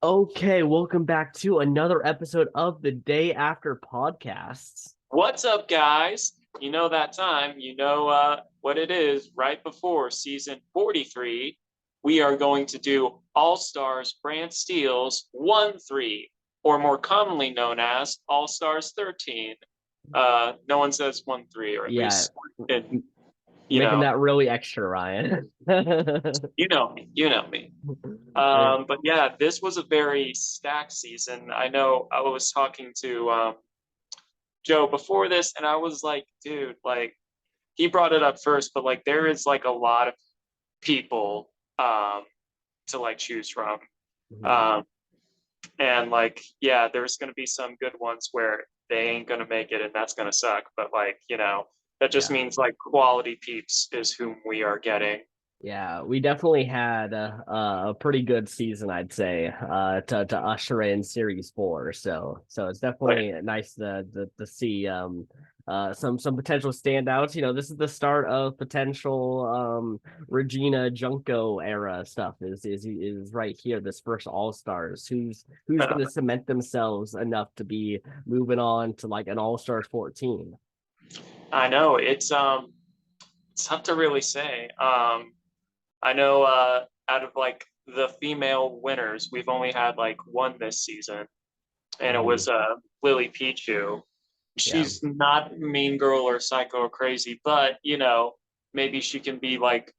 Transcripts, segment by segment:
Okay, welcome back to another episode of the Day After Podcasts. What's up, guys? You know that time, what it is right before season 43. We are going to do All Stars Brantsteele's 1 3, or more commonly known as All Stars 13. No one says 1 3, or at Yeah, least, it, you making know, that really extra, Ryan. you know me. But yeah, this was a very stacked season. I know I was talking to Joe before this, and I was like, dude, like, he brought it up first, but like there is like a lot of people to like choose from. Mhm. Um and like yeah, there's gonna be some good ones where they ain't gonna make it and that's gonna suck. But that just Yeah. means like quality peeps is whom we are getting. Yeah, we definitely had a pretty good season, I'd say, to usher in Series 4. So it's Like definitely nice to see some potential standouts. You know, this is the start of potential Regina Junko era stuff. Is right here. This first All Stars. Who's uh, going to cement themselves enough to be moving on to like an All Stars 14? I know it's tough to really say. I know out of like the female winners, we've only had like one this season, and it Mhm. was Lily Pichu. Yeah. She's not mean girl or psycho or crazy, but maybe she can be like,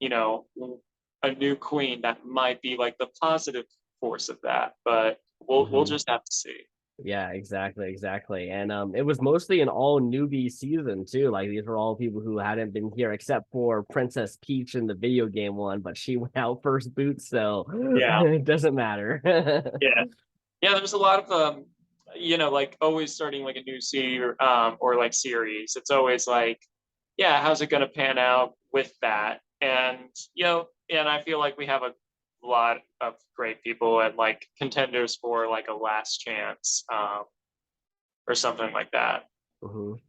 a new queen that might be like the positive force of that. But we'll Mhm. just have to see. Yeah, exactly. And it was mostly an all newbie season too. Like these were all people who hadn't been here except for Princess Peach in the video game one, but she went out first boot, so Yeah, it doesn't matter. yeah, yeah. There's a lot of like always starting like a new or like series. It's always like, yeah, how's it gonna pan out with that? And and I feel like we have a lot of great people and like contenders for like a last chance, or something like that. Mhm.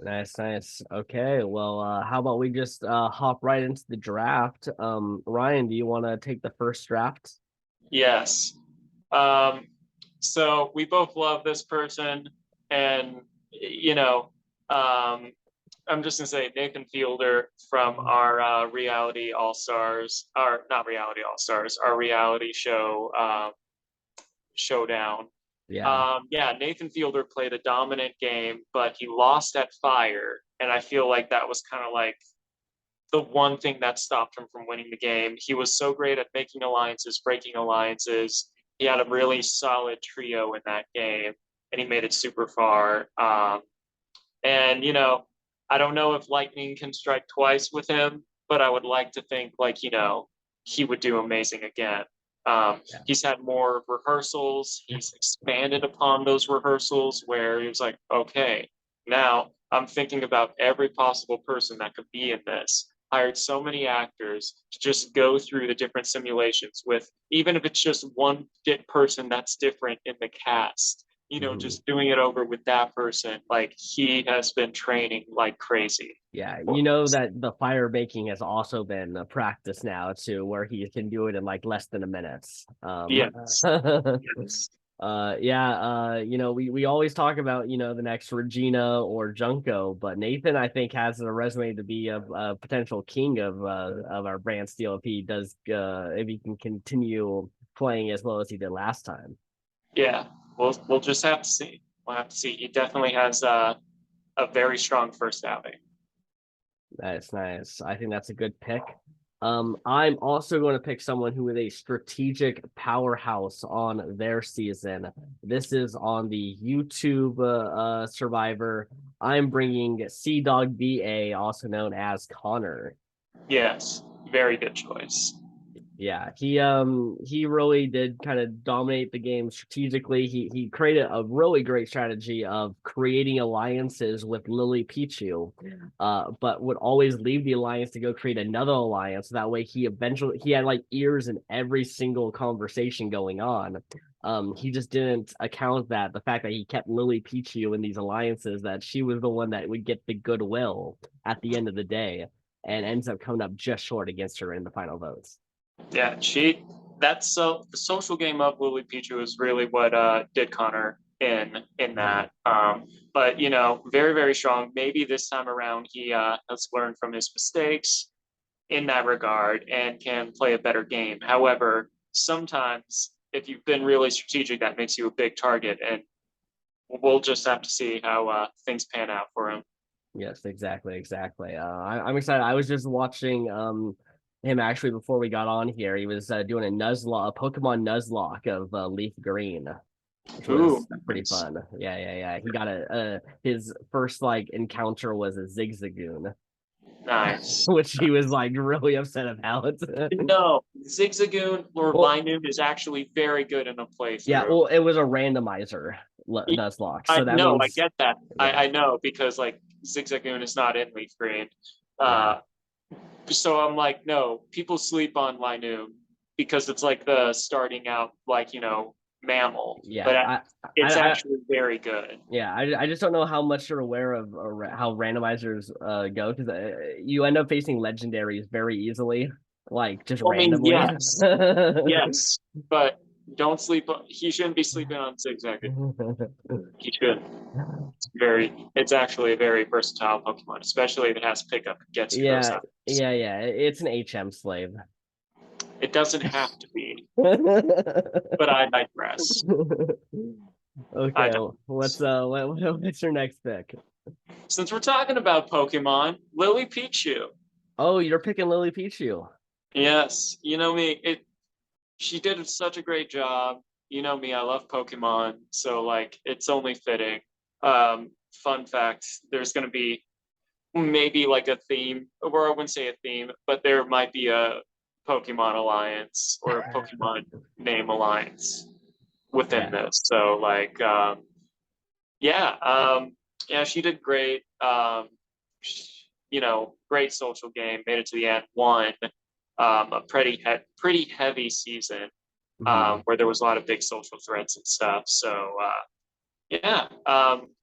Nice. Okay, well, how about we just hop right into the draft? Ryan, do you want to take the first draft? Yes. Um, so we both love this person, and um, I'm just gonna say Nathan Fielder from our reality All Stars, or not reality All Stars, our reality show showdown. Yeah. Yeah, Nathan Fielder played a dominant game, but he lost at fire, and I feel like that was kind of like the one thing that stopped him from winning the game. He was so great at making alliances, breaking alliances. He had a really solid trio in that game, and he made it super far. And I don't know if lightning can strike twice with him, but I would like to think like he would do amazing again. He's had more rehearsals. He's expanded upon those rehearsals where he was like, okay, now I'm thinking about every possible person that could be in this. Hired so many actors to just go through the different simulations with, even if it's just one person that's different in the cast, Mhm. just doing it over with that person. Like he has been training like crazy. Yeah, you know that the fire baking has also been a practice now too, where he can do it in like less than a minute. Yes. Yes. Yeah, we always talk about, the next Regina or Junko, but Nathan, I think, has a resume to be a potential king of our brand steel if he can continue playing as well as he did last time. Yeah. We'll just have to see. We'll have to see. He definitely has a very strong first outing. Nice. I think that's a good pick. I'm also going to pick someone who is a strategic powerhouse on their season. This is on the YouTube Survivor. I'm bringing Sea Dog BA, also known as Connor. Yes. Very good choice. Yeah, he really did kind of dominate the game strategically. He created a really great strategy of creating alliances with Lily Pichu, but would always leave the alliance to go create another alliance. That way he had like ears in every single conversation going on. He just didn't account that the fact that he kept Lily Pichu in these alliances, that she was the one that would get the goodwill at the end of the day, and ends up coming up just short against her in the final votes. Yeah. that's so the social game of Lily Pichu is really what did Connor in Mhm. that. But you know, very very strong. Maybe this time around he has learned from his mistakes in that regard and can play a better game. However, sometimes if you've been really strategic, that makes you a big target, and we'll just have to see how things pan out for him. Yes, exactly, exactly. I'm excited. I was just watching him actually before we got on here. He was doing a Pokemon Nuzlocke of Leaf Green, which Ooh, was pretty nice. fun. Yeah, yeah, yeah. He got his first like encounter was a Zigzagoon, Nice. which he was like really upset about. No, Zigzagoon or Well, Linoon is actually very good in a yeah, playthrough. well, it was a randomizer Nuzlocke, I so that know, I means get that. yeah, I know because like Zigzagoon is not in Leaf Green. yeah, Uh, so I'm like, no, people sleep on Linoon because it's like the starting out, like, you know, mammal, yeah. but I, it's I actually very good. Yeah, I just don't know how much you're aware of how randomizers go because you end up facing legendaries very easily, like just I mean, randomly. yes, yes, but don't sleep on, he shouldn't be sleeping on Zigzagoon. He should. It's actually a very versatile Pokemon, especially if it has pickup and gets you those Yeah, items. yeah, yeah. It's an HM slave. It doesn't have to be, but I digress. Okay, I well, digress. what's your next pick? Since we're talking about Pokemon, Lily Pichu. Oh, you're picking Lily Pichu. Yes, you know me. She did such a great job. You know me, I love Pokemon, so like it's only fitting. Fun fact, there's gonna be maybe like a theme, or I wouldn't say a theme, but there might be a Pokemon alliance or a Pokemon name alliance within Yeah. this. So like yeah, yeah, she did great. You know, great social game, made it to the end, won a pretty heavy season Mhm. where there was a lot of big social threats and stuff. So yeah,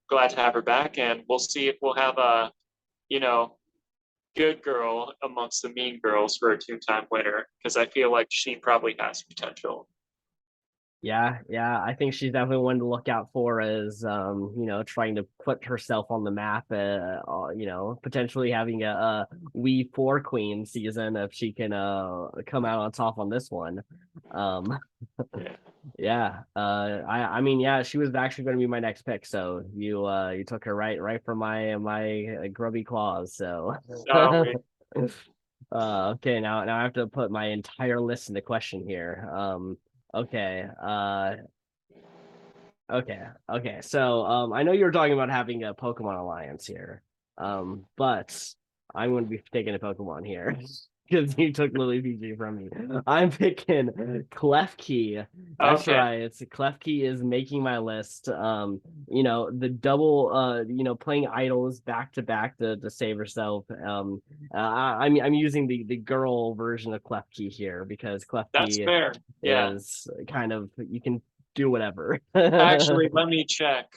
glad to have her back, and we'll see if we'll have a you know good girl amongst the mean girls for a two-time winner because I feel like she probably has potential. Yeah, yeah, I think she's definitely one to look out for as trying to put herself on the map, potentially having a We Four Queen season if she can come out on top on this one. Um Yeah. yeah, I mean yeah, she was actually going to be my next pick, so you took her right from my grubby claws, so Oh, okay, now I have to put my entire list into question here. Okay. Okay. So, I know you were talking about having a Pokemon Alliance here. But I'm going to be taking a Pokemon here because you took Lily PG from me. I'm picking Klefki. That's okay. right. It's Klefki is making my list. The double, playing idols back to back to save herself. I'm using the girl version of Klefki here because That's Klefki fair. Yeah. is kind of you can do whatever. Actually, let me check.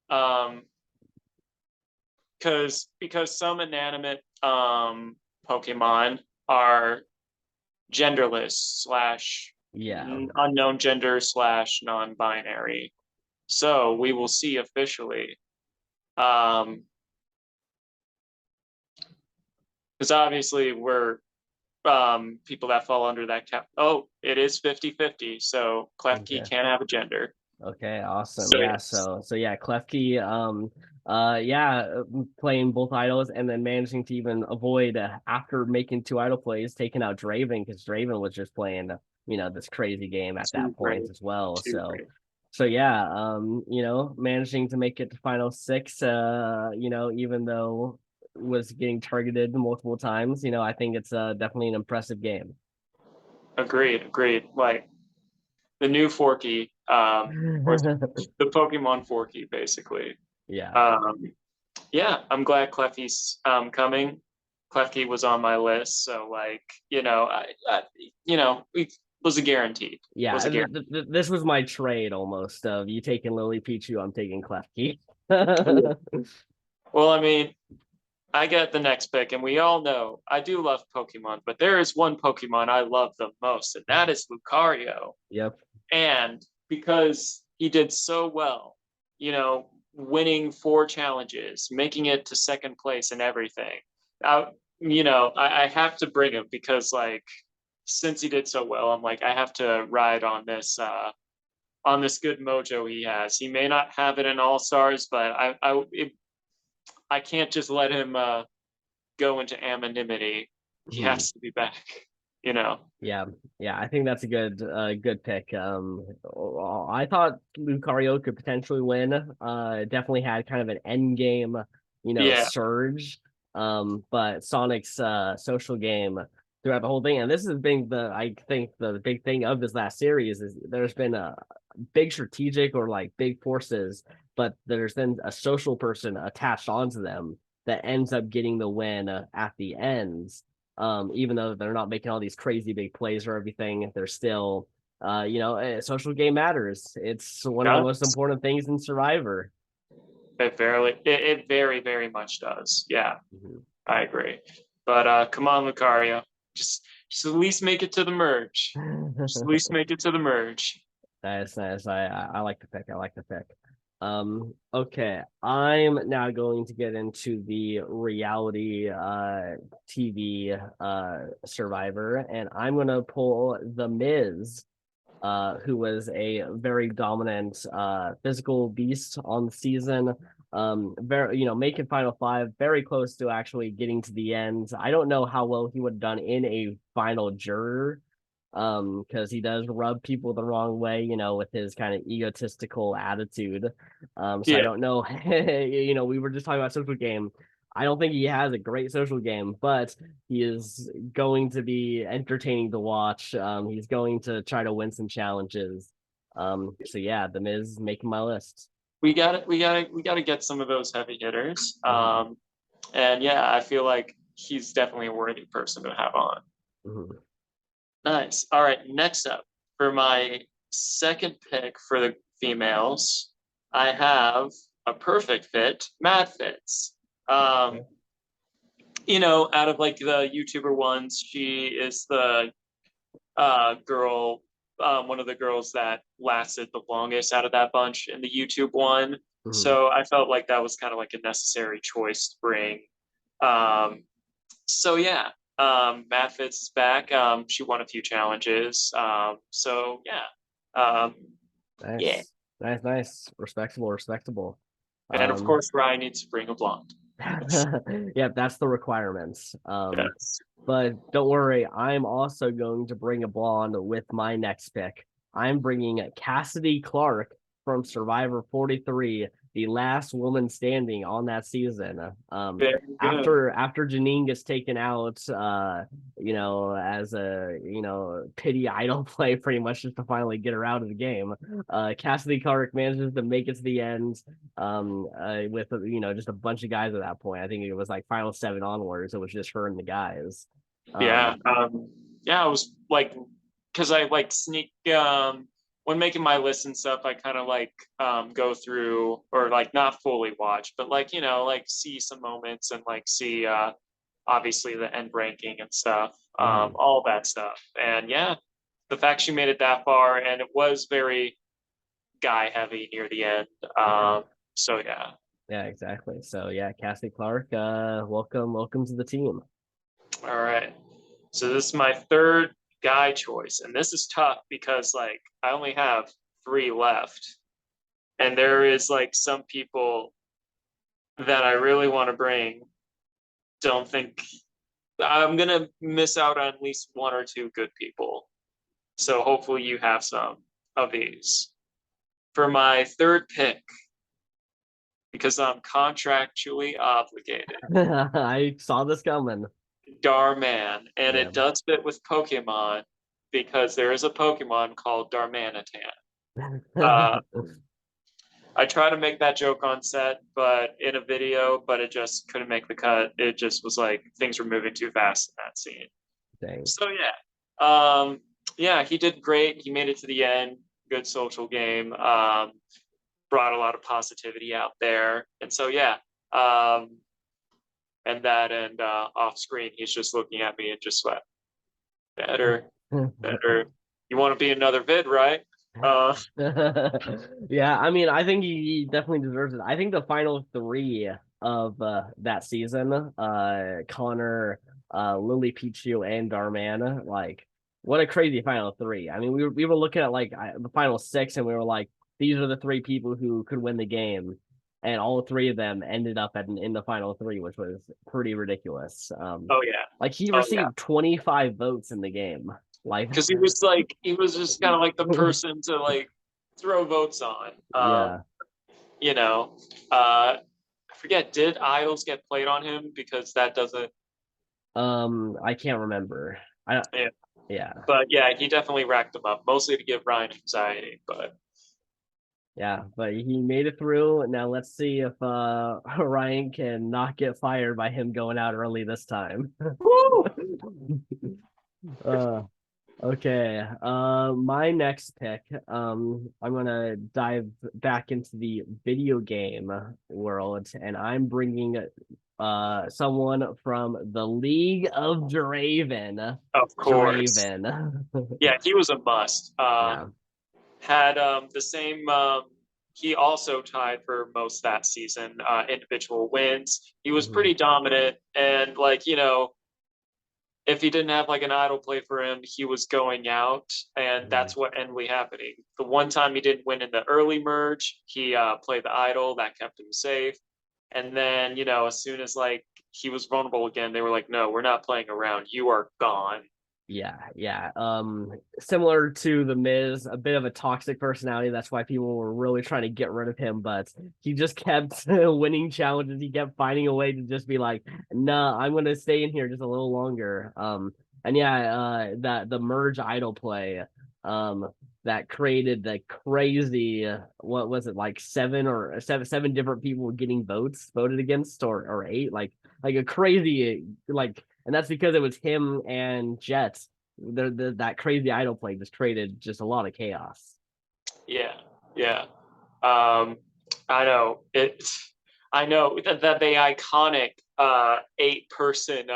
Um, because some inanimate Pokemon are genderless slash Yeah. unknown gender slash non-binary. So we will see officially. Um, because obviously we're people that fall under that cap. Oh, it is 50-50. So Klefki Okay. can have a gender. Okay, awesome. So Yeah, yes. so yeah, Klefki playing both idols and then managing to even avoid after making two idol plays taking out Draven because Draven was just playing this crazy game at Too that point great. as well. Too So great. so yeah, managing to make it to final six even though was getting targeted multiple times, I think it's definitely an impressive game. Agreed. Agreed. Like the new Forky, or the Pokemon Forky, basically. Yeah. Um, yeah, I'm glad Cleffy's coming. Klefki was on my list, so like it was a guarantee. Was Yeah, a guarantee. this was my trade almost of you taking Lily Pichu, I'm taking Klefki. Well, I mean, I get the next pick, and we all know I do love Pokemon, but there is one Pokemon I love the most, and that is Lucario. Yep. And because he did so well, winning 4 challenges, making it to second place and everything. I have to bring him because like since he did so well, I'm like I have to ride on this good mojo he has. He may not have it in All Stars, but I can't just let him go into anonymity. He Mhm. has to be back. You know. Yeah, yeah, I think that's a good pick. I thought Lucario could potentially win. Definitely had kind of an end game, Yeah. surge. But Sonic's social game throughout the whole thing, and this has been I think the big thing of this last series is there's been a big strategic or like big forces, but there's then a social person attached onto them that ends up getting the win at the end. Even though they're not making all these crazy big plays or everything, they're still, social game matters. It's one of the most Does. important things in Survivor. It very, very much does. Yeah, Mhm. I agree. But come on, Lucario. Just at least make it to the merge. Just at least make it to the merge. Nice, nice. I like the pick. I like the pick. Okay. I'm now going to get into the reality TV Survivor, and I'm gonna pull The Miz, who was a very dominant physical beast on the season. Very, making Final Five, very close to actually getting to the end. I don't know how well he would have done in a final juror, because he does rub people the wrong way, with his kind of egotistical attitude. So I Yeah, don't know. We were just talking about social game. I don't think he has a great social game, but he is going to be entertaining to watch. He's going to try to win some challenges. So yeah, The Miz is making my list. we got to get some of those heavy hitters. Mhm, And yeah, I feel like he's definitely a worthy person to have on. mhm. Nice. All right, next up for my second pick for the females, I have a perfect fit, Mad Fits. Um, out of like the YouTuber ones, she is the girl, one of the girls that lasted the longest out of that bunch in the YouTube one. Mhm. So I felt like that was kind of like a necessary choice to bring. Um, so yeah, Matt Fitz is back. She won a few challenges. So yeah, um, yeah, Nice, nice, nice. Respectable, respectable. and of Um, course Ryan needs to bring a blonde. yeah, that's the requirements. Yes. But don't worry, I'm also going to bring a blonde with my next pick. I'm bringing Cassidy Clark from Survivor 43, the last woman standing on that season. Very good. After Janine gets taken out, as a pity idol play, pretty much just to finally get her out of the game. Cassidy Clark manages to make it to the end. With just a bunch of guys at that point. I think it was like final seven onwards. It was just her and the guys. Yeah. Um, Yeah, I was like, because I like sneak when making my list and stuff, I kind of like go through or like not fully watch, but like like see some moments and like see obviously the end ranking and stuff, mhm, all that stuff. And yeah, the fact she made it that far and it was very guy heavy near the end. yeah, So yeah. yeah, exactly. So yeah, Cassie Clark, welcome to the team. All right. So this is my third guy choice, and this is tough because like I only have 3 left, and there is like some people that I really want to bring. Don't think I'm gonna miss out on at least 1 or 2 good people. So hopefully you have some of these. For my third pick, because I'm contractually obligated, I saw this coming. Darman, and Yeah. it does fit with Pokemon because there is a Pokemon called Darmanitan. Uh, I try to make that joke on set, but in a video, but it just couldn't make the cut. It just was like things were moving too fast in that scene. Dang. So yeah, he did great. He made it to the end. Good social game. Brought a lot of positivity out there, and so yeah, um, and off screen, he's just looking at me and just went, better, better. You want to be another vid, right? Yeah, I mean, I think he definitely deserves it. I think the final three of that season, Connor, Lily Pichu, and Darman, like, what a crazy final three. I mean, we were looking at like the final six, and we were like, these are the three people who could win the game, and all three of them ended up in the final three, which was pretty ridiculous. Oh yeah, Like he oh yeah. received 25 votes in the game. Like, Because he was just kind of like the person to like throw votes on. yeah. You know, I forget, did Idols get played on him? Because that doesn't. I can't remember. I Yeah. yeah. But yeah, he definitely racked them up, mostly to give Ryan anxiety. But Yeah, but he made it through. Now let's see if Ryan can not get fired by him going out early this time. uh okay. My next pick, I'm gonna dive back into the video game world, and I'm bringing someone from the League of Draven. of course, Draven. yeah, he was a must. Yeah. Had the same. He also tied for most that season individual wins. He was Mhm. pretty dominant, and like if he didn't have like an idol play for him, he was going out, and Mhm. that's what ended up happening. The one time he didn't win in the early merge, he played the idol that kept him safe, and then as soon as like he was vulnerable again, they were like, "No, we're not playing around. You are gone." Yeah, yeah. Similar to the Miz, a bit of a toxic personality. That's why people were really trying to get rid of him, but he just kept winning challenges. He kept finding a way to just be like, "Nah, I'm gonna stay in here just a little longer." And yeah, that the merge idol play, that created the crazy. What was it, like seven different people getting voted against, or eight, like a crazy like, and that's because it was him and Jets. That crazy idol play just created just a lot of chaos. Yeah, yeah. Um, I know it. I know that the iconic eight person,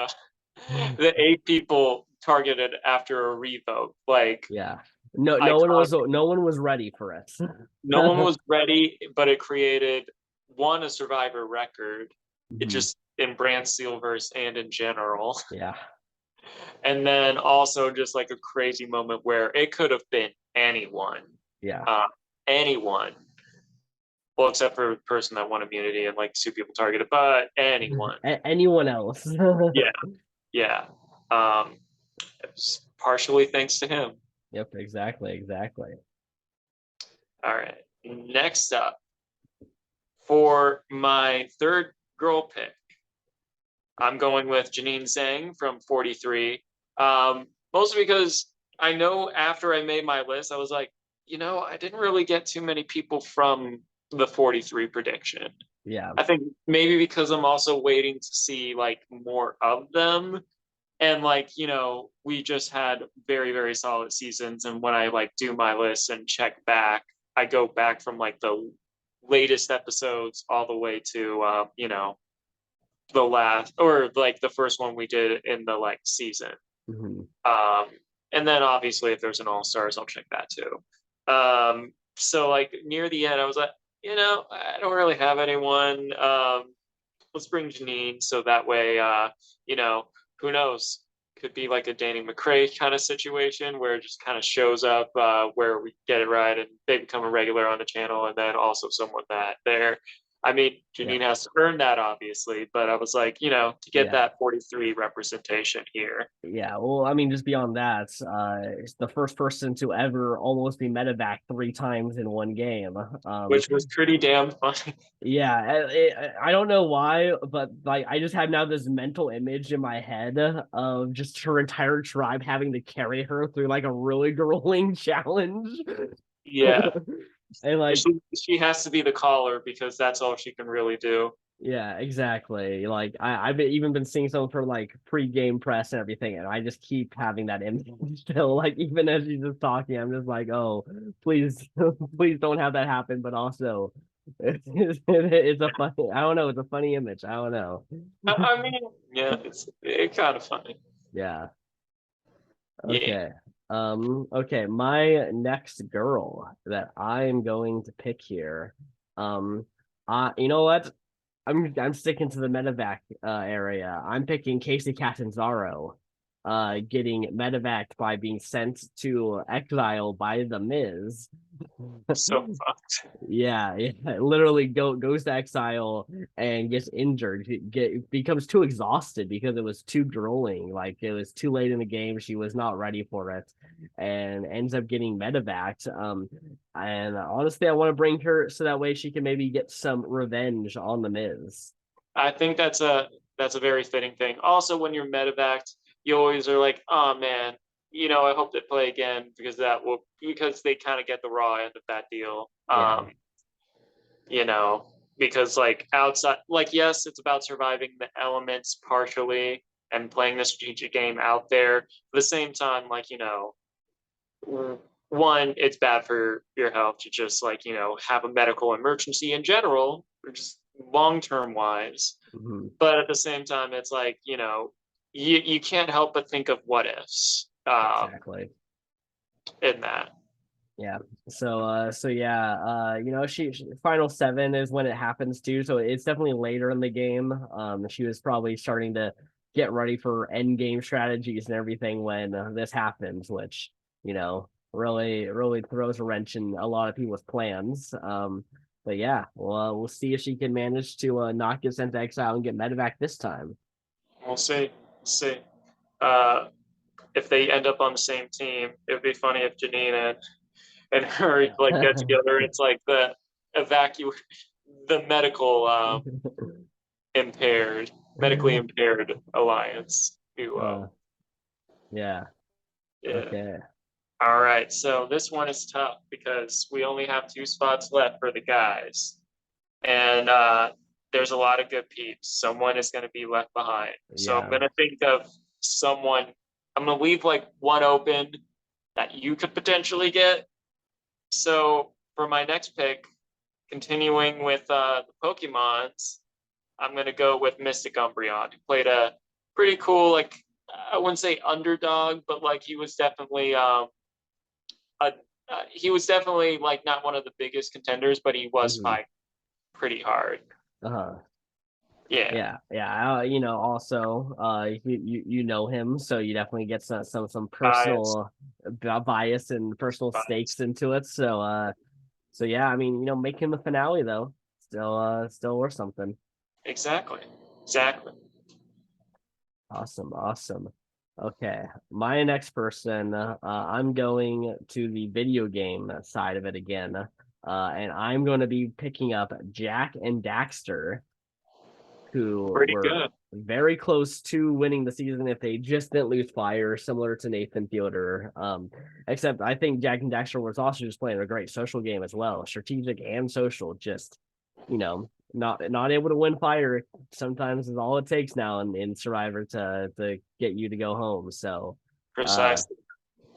the eight people targeted after a revote, like Yeah. No, iconic. no one was ready for it. No one was ready, but it created a survivor record. It Mhm. just in Brantsteele verse and in general, Yeah. and then also just like a crazy moment where it could have been anyone, Yeah. uh, anyone. Well, except for the person that won immunity and like two people targeted, but anyone. Anyone else? Yeah, yeah. It's partially thanks to him. Yep, exactly, exactly. All right. Next up, for my third girl pick, I'm going with Janine Zhang from 43. Mostly because I know after I made my list, I was like, I didn't really get too many people from the 43 prediction. Yeah. I think maybe because I'm also waiting to see like more of them. And like, we just had very, very solid seasons. And when I like do my list and check back, I go back from like the latest episodes all the way to, the last or like the first one we did in the like season. Mhm. Um, and then obviously if there's an all stars, I'll check that too. So like near the end, I was like, I don't really have anyone. Let's bring Janine so that way, you know, who knows? Could be like a Danny McCrae kind of situation where it just kind of shows up where we get it right and they become a regular on the channel, and then also someone that they're. I mean, Yeah. Janine has to earn that, obviously, but I was like, to get Yeah. that 43 representation here, Yeah, well, I mean, just beyond that, it's the first person to ever almost be medevac three times in one game. which was pretty damn funny. Yeah, I don't know why, but like I just have now this mental image in my head of just her entire tribe having to carry her through like a really grueling challenge. Yeah, And like, she has to be the caller because that's all she can really do. yeah, exactly. Like I've even been seeing some for like pre-game press and everything, and I just keep having that image still. Like even as she's just talking, I'm just like, oh, please, please don't have that happen. But also, It's a funny. I don't know. It's a funny image. I don't know. I mean, yeah, it's kind of funny. Yeah. Yeah. Okay. Okay, my next girl that I am going to pick here. Um, you know what? I'm sticking to the medevac area. I'm picking Casey Catanzaro, getting medevaced by being sent to exile by the Miz. So fucked. Yeah, yeah, literally goes to exile and gets injured. Becomes too exhausted because it was too grueling. Like it was too late in the game. She was not ready for it, and ends up getting medevaced. And honestly, I want to bring her so that way she can maybe get some revenge on the Miz. I think that's a very fitting thing. Also, when you're medevaced, you always are like, oh man, I hope they play again because they kind of get the raw end of that deal. Yeah, You know, because like outside, like yes, it's about surviving the elements partially and playing the strategic game out there. At the same time, like one, it's bad for your health to just like have a medical emergency in general, or just long term wise. hmm, But at the same time, it's like you can't help but think of what ifs exactly. in that. Yeah. So yeah, she final seven is when it happens too. So it's definitely later in the game. She was probably starting to get ready for end game strategies and everything when this happens, which really throws a wrench in a lot of people's plans. But yeah, well, we'll see if she can manage to not get sent to exile and get medevac this time. We'll see. See. Uh, if they end up on the same team, it would be funny if Janine and her like get together. It's like the evacuate the impaired, medically impaired alliance. uh, yeah. Yeah. Okay. All right. So this one is tough because we only have two spots left for the guys, and there's a lot of good peeps. Someone is going to be left behind. So I'm Yeah. going to think of someone. I'm going to leave like one open that you could potentially get. So for my next pick, continuing with the Pokemons, I'm gonna go with Mystic Umbreon, who played a pretty cool, like I wouldn't say underdog, but like he was definitely like not one of the biggest contenders, but he was Hmm. fighting pretty hard. Uh-huh. Yeah, Yeah. Also, you know him, so you definitely get some bias, personal bias and personal bias. stakes into it. So yeah, I mean, making the finale though, still worth something. Exactly, exactly. Awesome, awesome. Okay, my next person, I'm going to the video game side of it again, and I'm going to be picking up Jack and Daxter, who Pretty were good. very close to winning the season if they just didn't lose fire, similar to Nathan Fielder. Except I think Jack and Daxter was also just playing a great social game as well, strategic and social. Just not able to win fire sometimes is all it takes now in Survivor to get you to go home. Uh, Precisely.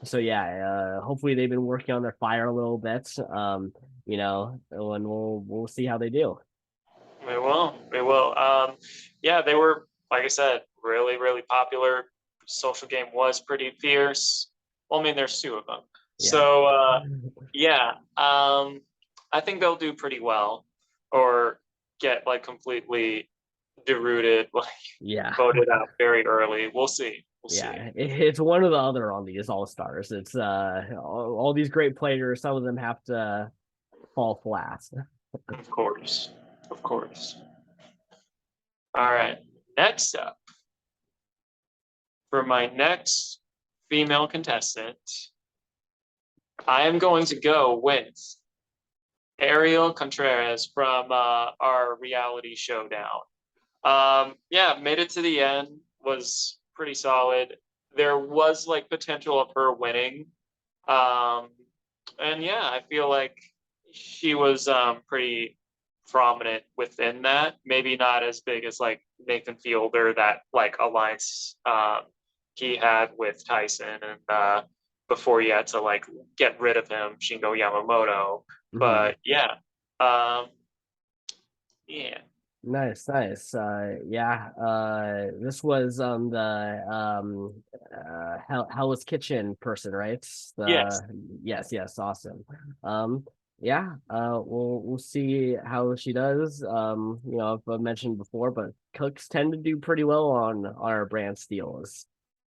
so yeah, hopefully they've been working on their fire a little bit. And we'll see how they do. We will. We will. Yeah, they were, like I said, really, really popular. Social game was pretty fierce. Well, I mean, there's two of them. Yeah. So, yeah, I think they'll do pretty well or get like completely derooted, like Yeah. voted out very early. We'll see. We'll see. Yeah, it's one or the other on these all stars. It's all these great players. Some of them have to fall flat. Of course. Of course. All right. Next up, for my next female contestant, I am going to go with Ariel Contreras from our reality showdown. Yeah, made it to the end, was pretty solid. There was like potential of her winning. Um, and yeah, I feel like she was pretty prominent within that. Maybe not as big as like Nathan Fielder, that like alliance he had with Tyson and before he had to like get rid of him, Shingo Yamamoto. Mhm. But yeah, um, Yeah. Nice, nice. Yeah. This was the Hell's Kitchen person, right? Yes. The yes, yes, awesome. Um, yeah. We'll see how she does. I've mentioned before, but cooks tend to do pretty well on our brand steals.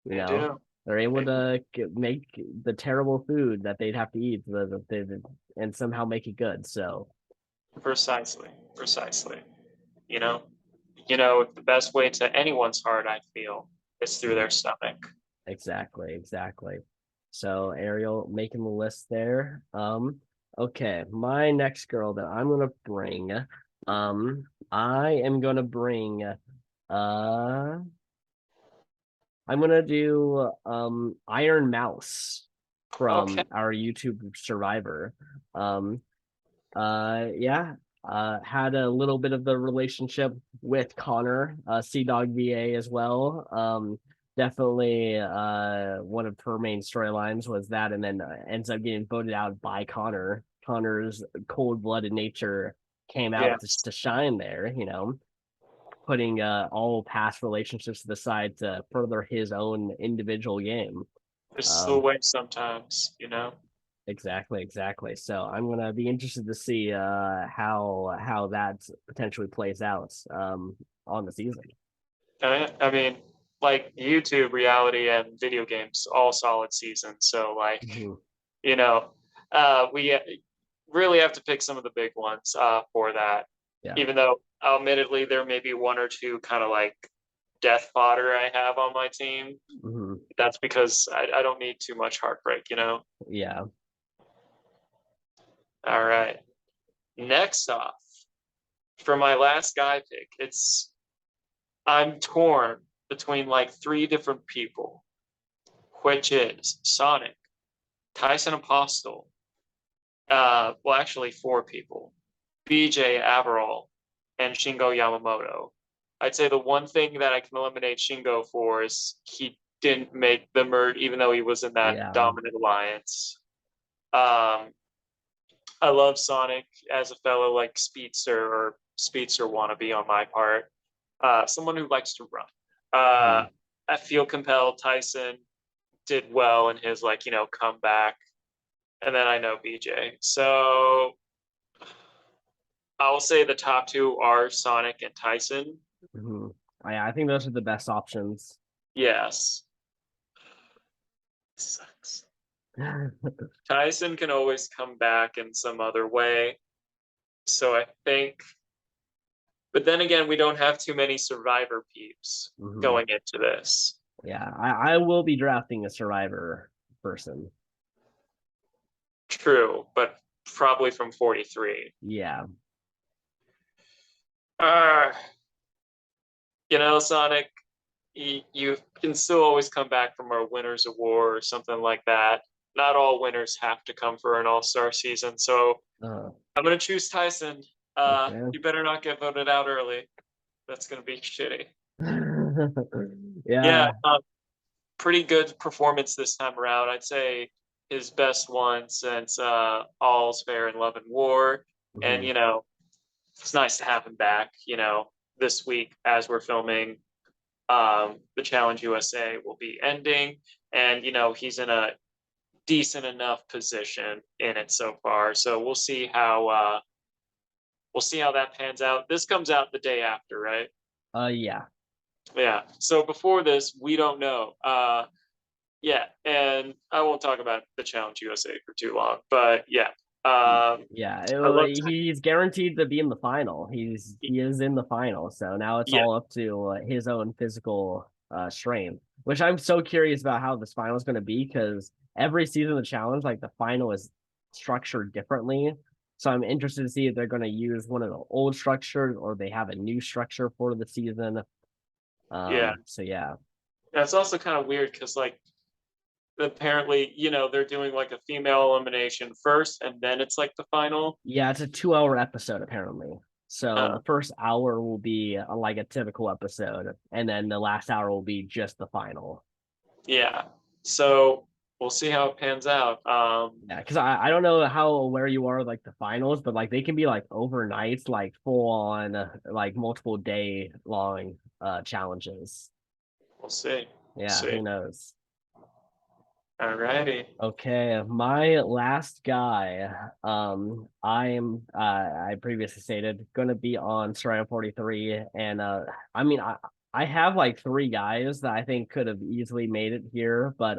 You They know, do. they're able They to make the terrible food that they'd have to eat, and somehow make it good. So precisely. Precisely. You know, the best way to anyone's heart, I feel, is through their stomach. exactly, exactly. So Ariel making the list there. Okay, my next girl that I'm gonna bring, I am gonna bring, I'm gonna do Iron Mouse Okay. from our YouTube Survivor. Um, yeah, had a little bit of the relationship with Connor, Sea Dog VA as well. Definitely one of her main storylines was that, and then ends up getting voted out by Connor. Connor's cold-blooded nature came out Yes. to shine there, putting all past relationships to the side to further his own individual game. This is the Um, way sometimes. Exactly, exactly. So I'm gonna be interested to see how that potentially plays out on the season. I mean, like YouTube, reality, and video games, all solid seasons. So, like, Mhm. you know, we really have to pick some of the big ones for that. Yeah. Even though, admittedly, there may be one or two kind of like death fodder I have on my team. Hmm. That's because I don't need too much heartbreak. Yeah. All right. Next off, for my last guy pick, I'm torn between like three different people, which is Sonic, Tyson Apostle, well, actually four people, BJ Averell, and Shingo Yamamoto. I'd say the one thing that I can eliminate Shingo for is he didn't make the merge, even though he was in that Yeah. dominant alliance. Um, I love Sonic as a fellow like speedster wannabe on my part. Someone who likes to run. Mhm. I feel compelled Tyson did well in his comeback, and then I know BJ. So I'll say the top two are Sonic and Tyson. Mhm. I think those are the best options. Yes, sucks. Tyson can always come back in some other way. So I think, but then again, we don't have too many Survivor peeps Hmm. going into this. Yeah, I will be drafting a Survivor person. True, but probably from 43. Yeah. Uh, Sonic, you can still always come back from a winner's award or something like that. Not all winners have to come for an all-star season, so Uh, I'm gonna choose Tyson. okay. You better not get voted out early. That's gonna be shitty. Yeah, Yeah. pretty good performance this time around. I'd say his best one since All's Fair in Love and War. And, Hmm. it's nice to have him back, this week as we're filming. The Challenge USA will be ending. And, he's in a decent enough position in it so far. So we'll see how that pans out. This comes out the day after, right? Yeah. Yeah. So before this, we don't know. Yeah, and I won't talk about the Challenge USA for too long, but yeah, Yeah, I love. he's guaranteed to be in the final. He is in the final, so now it's Yeah, all up to his own physical strength. Which I'm so curious about how this final is going to be because every season of the challenge, like the final is structured differently. So I'm interested to see if they're going to use one of the old structures or they have a new structure for the season. yeah. So yeah, That's also kind of weird because like apparently they're doing like a female elimination first, and then it's like the final. yeah, it's a 2 hour episode apparently. So Uh, the first hour will be like a typical episode, and then the last hour will be just the final. yeah. So we'll see how it pans out. Yeah, because I don't know how aware you are like the finals, but like they can be like overnights, like full on like multiple day long challenges. We'll see. We'll Yeah, see. who knows? Alrighty. Okay, my last guy, I previously stated gonna be on Survivor 43, and I mean I have like three guys that I think could have easily made it here, but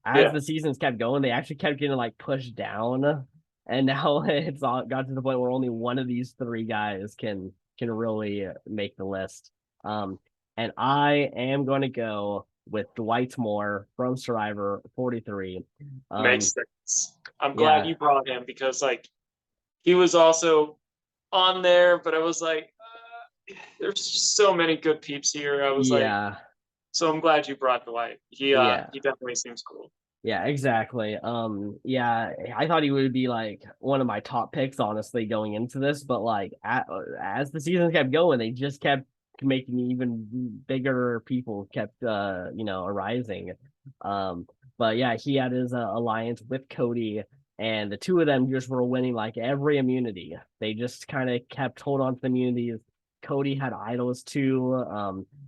as Yeah. the seasons kept going, they actually kept getting like pushed down, and now it's all got to the point where only one of these three guys can really make the list. Um, and I am going to go with Dwight Moore from Survivor 43. Makes Um, sense. I'm glad yeah, you brought him because like he was also on there, but I was like, there's just so many good peeps here. I was like, yeah, so I'm glad you brought Dwight. yeah, He definitely seems cool. yeah, exactly. Yeah, I thought he would be like one of my top picks, honestly, going into this, but like as the season kept going, they just kept making even bigger people kept arising. Um, but yeah, he had his alliance with Cody, and the two of them just were winning like every immunity. They just kind of kept hold on to the immunities. Cody had idols too,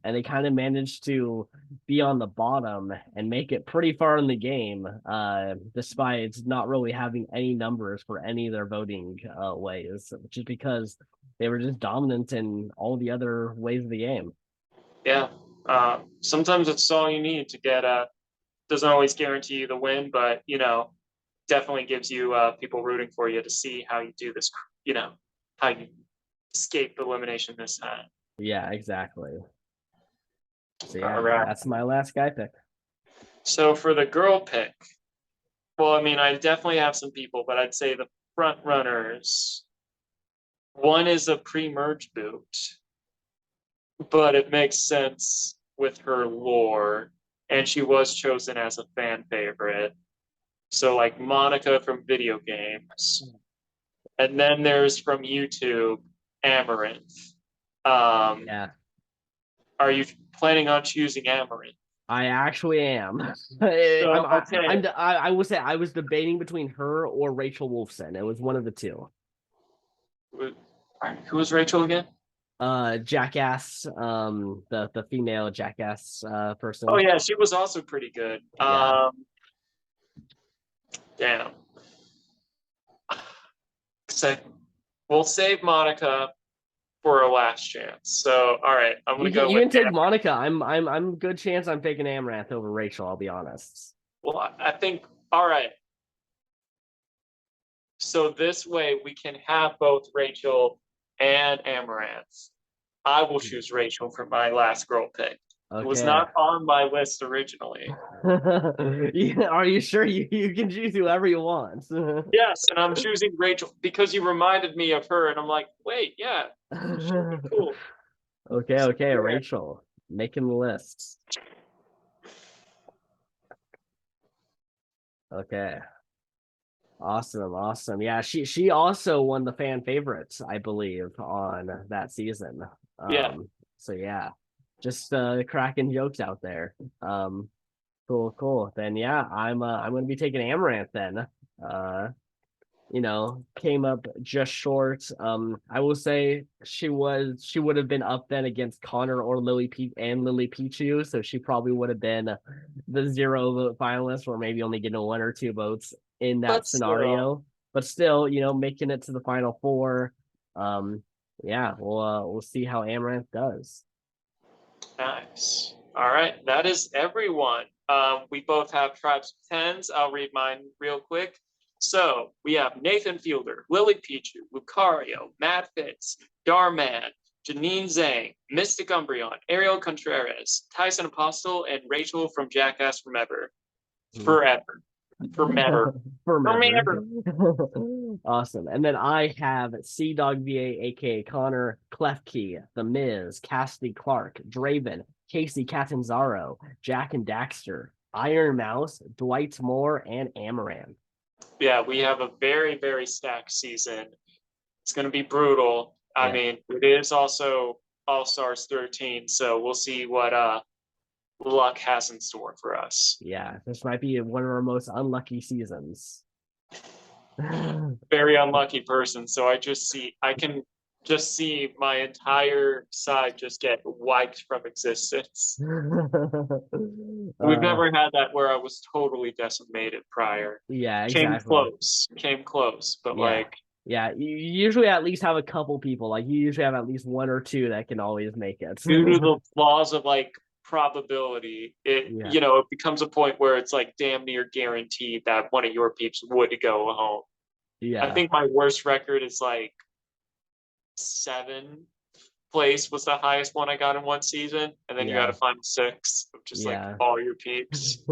and they kind of managed to be on the bottom and make it pretty far in the game, despite not really having any numbers for any of their voting ways, which is because they were just dominant in all the other ways of the game. Yeah. Sometimes it's all you need to get doesn't always guarantee you the win, but definitely gives you people rooting for you to see how you do this, you know, how you escape elimination this time. Yeah, exactly. So All yeah, right. that's my last guy pick. So for the girl pick, well, I mean, I definitely have some people, but I'd say the front runners. One is a pre-merge boot, but it makes sense with her lore, and she was chosen as a fan favorite. So like Monica from video games, and then there's from YouTube, Amaranth. Um, Yeah, are you planning on choosing Amaranth? I actually am. I'm Okay. I will say I was debating between her or Rachel Wolfson. It was one of the two. Who was Rachel again? Jackass, the female Jackass Oh person. yeah, she was also pretty good. Yeah. Damn. So we'll save Monica for a last chance. So all right, I'm gonna go You with can take Monica. I'm good chance I'm taking Amrath over Rachel, I'll be honest. well, I think all right. So this way we can have both Rachel and Amaranth. I will choose Rachel for my last girl pick. It was Okay. not on my list originally. Yeah, are you sure you can choose whoever you want? Yes, and I'm choosing Rachel because you reminded me of her, and I'm like, wait, yeah, she'll be cool. Okay, So, okay, yeah. Rachel. Making the list. Okay. Awesome, awesome. Yeah, she also won the fan favorites, I believe, on that season. Yeah. So yeah, just cracking jokes out there. Cool, cool. Then yeah, I'm gonna be taking Amaranth then. Uh, came up just short. I will say she would have been up then against Connor or Lily Pichu, so she probably would have been the zero vote finalist, or maybe only getting one or two votes in that But still, scenario. But still, making it to the final four. Um, yeah, we'll see how Amaranth does. nice. All right, that is everyone. We both have tribes of tens. I'll read mine real quick. So we have Nathan Fielder, Lily Pichu, Lucario, Matt Fitz, Darman, Janine Zhang, Mystic Umbreon, Ariel Contreras, Tyson Apostle, and Rachel from Jackass Forever. Forever. Forever. Forever. Forever. Awesome. And then I have C Dog VA, aka Connor, Klefkey, The Miz, Cassidy Clark, Draven, Casey Catanzaro, Jack and Daxter, Iron Mouse, Dwight Moore, and Amaran. Yeah, we have a very, very stacked season. It's going to be brutal. I Yeah. mean, it is also All Stars 13, so we'll see luck has in store for us. Yeah, this might be one of our most unlucky seasons. Very unlucky person. So I can just see my entire side just get wiped from existence. We've uh, never had that where I was totally decimated prior. yeah, exactly. Came close, but Yeah. like, Yeah, you usually at least have a couple people. Like you usually have at least one or two that can always make it. due to the laws of like probability, Yeah. it becomes a point where it's like damn near guaranteed that one of your peeps would go home. I Yeah. think my worst record is like 7th place was the highest one I got in one season, and then you got Yeah. to find six of just like Yeah. all your peeps.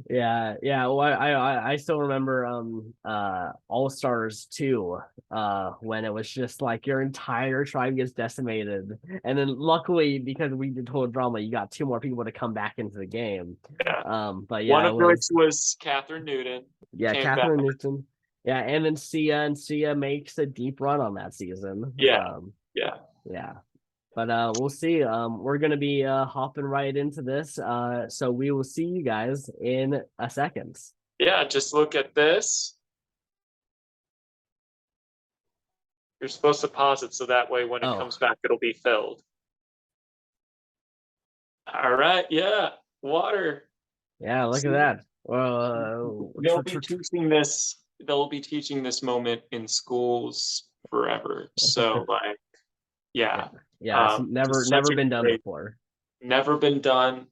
Yeah. Well, I still remember All Stars 2 when it was just like your entire tribe gets decimated, and then luckily because we did total drama, you got two more people to come back into the game. Yeah, But one yeah, it of which was was Catherine Newton yeah came back. Catherine Newton, yeah, and then Sia makes a deep run on that season. Yeah, yeah. Yeah. But we'll see. We're gonna be hopping right into this. So we will see you guys in a second. Yeah, just look at this. You're supposed to pause it so that way when it Oh, comes back, it'll be filled. All right, yeah, water. yeah, look at See, that. Well, they'll be teaching this moment in schools forever. So like, yeah, yeah, yeah. It's just such never a been done great, before. never been done,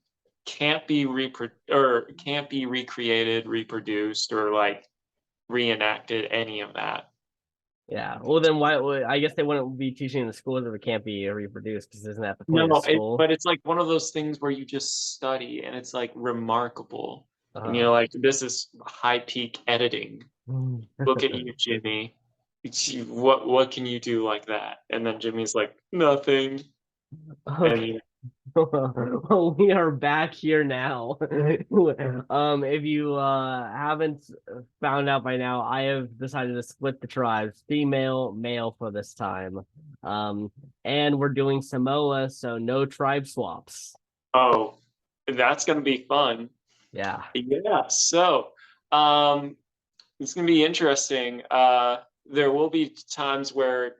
can't be recreated, reproduced, or like reenacted, any of that. Yeah. Well, then why? Well, I guess they wouldn't be teaching in the schools if it can't be reproduced, because isn't that the point of No, school? but it's like one of those things where you just study and it's like remarkable. And Uh, you're like, this is high peak editing. Look at you, Jimmy. What can you do like that? And then Jimmy's like, nothing. okay. And Well, we are back here now. If you haven't found out by now, I have decided to split the tribes, female, male for this time. Um, and we're doing Samoa, so no tribe swaps. oh, that's gonna be fun. Yeah. Yeah. So um it's gonna be interesting. There will be times where,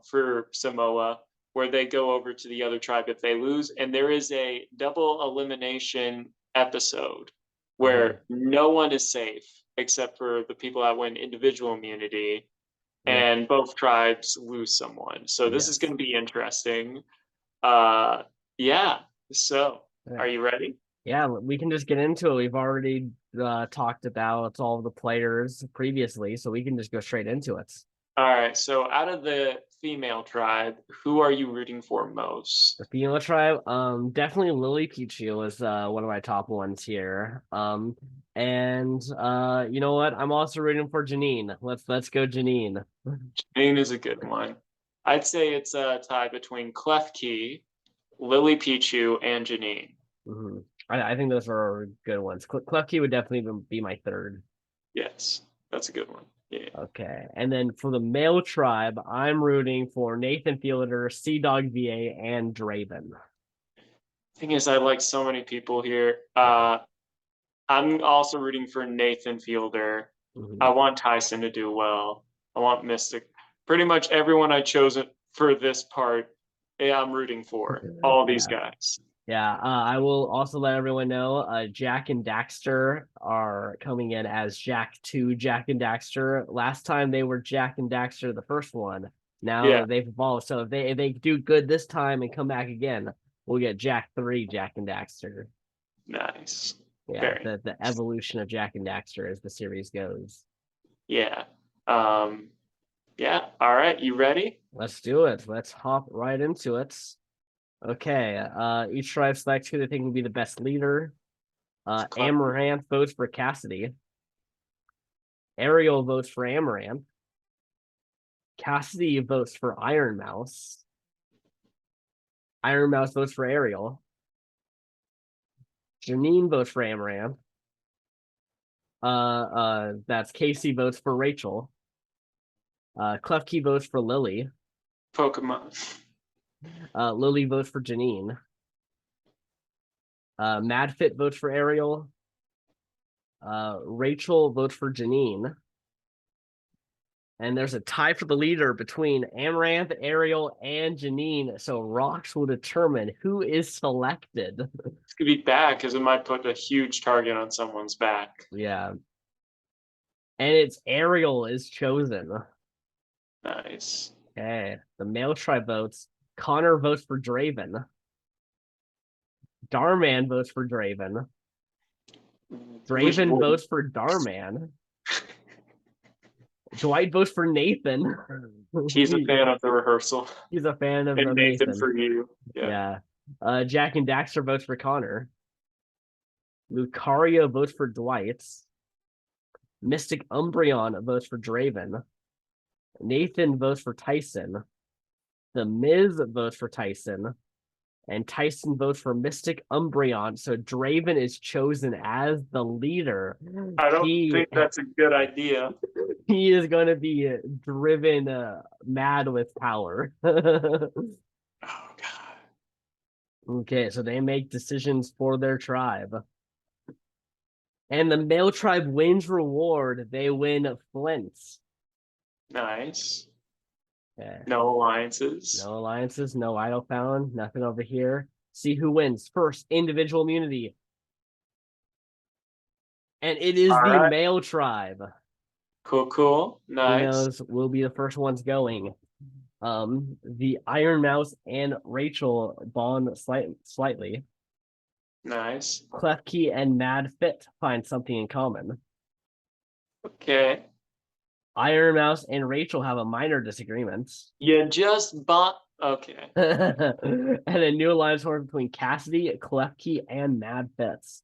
for Samoa, where they go over to the other tribe if they lose, and there is a double elimination episode Mhm. where no one is safe except for the people that win individual immunity, With and both tribes lose someone. So this is yes. going to be interesting. Uh, yeah. So, Yeah. are you ready? Yeah, we can just get into it. We've already talked about all the players previously, so we can just go straight into it. All right. So, out of the female tribe, who are you rooting for most? The female tribe, definitely Lily Pichu is one of my top ones here. And you know what? I'm also rooting for Janine. Let's go Janine. Jane is a good one. I'd say it's a tie between Klefki, Lily Pichu, and Janine. Mhm. I think those are good ones. Klefki would definitely be my third. Yes, that's a good one. Yeah. Okay, and then for the male tribe, I'm rooting for Nathan Fielder, Sea Dog VA, and Draven. Thing is, I like so many people here. Yeah. I'm also rooting for Nathan Fielder. I Mhm. want Tyson to do well. I want Mystic. Pretty much everyone I chose for this part, yeah, I'm rooting for all these Yeah. guys. Yeah, I will also let everyone know Jack and Daxter are coming in as Jack and Daxter. Last time they were Jack and Daxter, the first one. Yeah, Now they've evolved. So if they do good this time and come back again, we'll get Jack 3, Jack and Daxter. nice. Yeah, Very. the evolution of Jack and Daxter as the series goes. Yeah. Um, yeah. All right. You ready? Let's do it. Let's hop right into it. Okay, each tribe selects who they think will be the best leader. Amaranth votes for Cassidy. Ariel votes for Amaranth. Cassidy votes for Iron Mouse. Iron Mouse votes for Ariel. Janine votes for Amaranth. That's Casey votes for Rachel. Klefki votes for Lily. Pokemon. Lily votes for Janine. Madfit votes for Ariel. Rachel votes for Janine. And there's a tie for the leader between Amaranth, Ariel, and Janine. So Rocks will determine who is selected. It's gonna be bad because it might put a huge target on someone's back. Yeah. And it's Ariel is chosen. Nice. Okay. The male tribe votes. Connor votes for Draven. Darman votes for Draven. Which Draven votes for Darman. Dwight votes for Nathan. He's a fan of the rehearsal. He's a fan of And Nathan Nathan. for you. Yeah. Jack and Daxter votes for Connor. Lucario votes for Dwight. Mystic Umbreon votes for Draven. Nathan votes for Tyson. The Miz votes for Tyson. And Tyson votes for Mystic Umbreon. So Draven is chosen as the leader. I don't think that's a good idea. He is going to be driven mad with power. Oh, God. Okay, so they make decisions for their tribe. And the male tribe wins reward. They win Flints. Nice. Okay. No alliances. No alliances, no idol found, nothing over here. See who wins. First, individual immunity. And it is All the right. male tribe. Cool. Nice. Who knows? We'll be the first ones going. The Iron Mouse and Rachel bond slightly. Nice. Klefki and Mad Fit find something in common. Okay. Iron Mouse and Rachel have a minor disagreement. You just bought. Okay. And a new alliance formed between Cassidy, Klefki, and Mad Fits.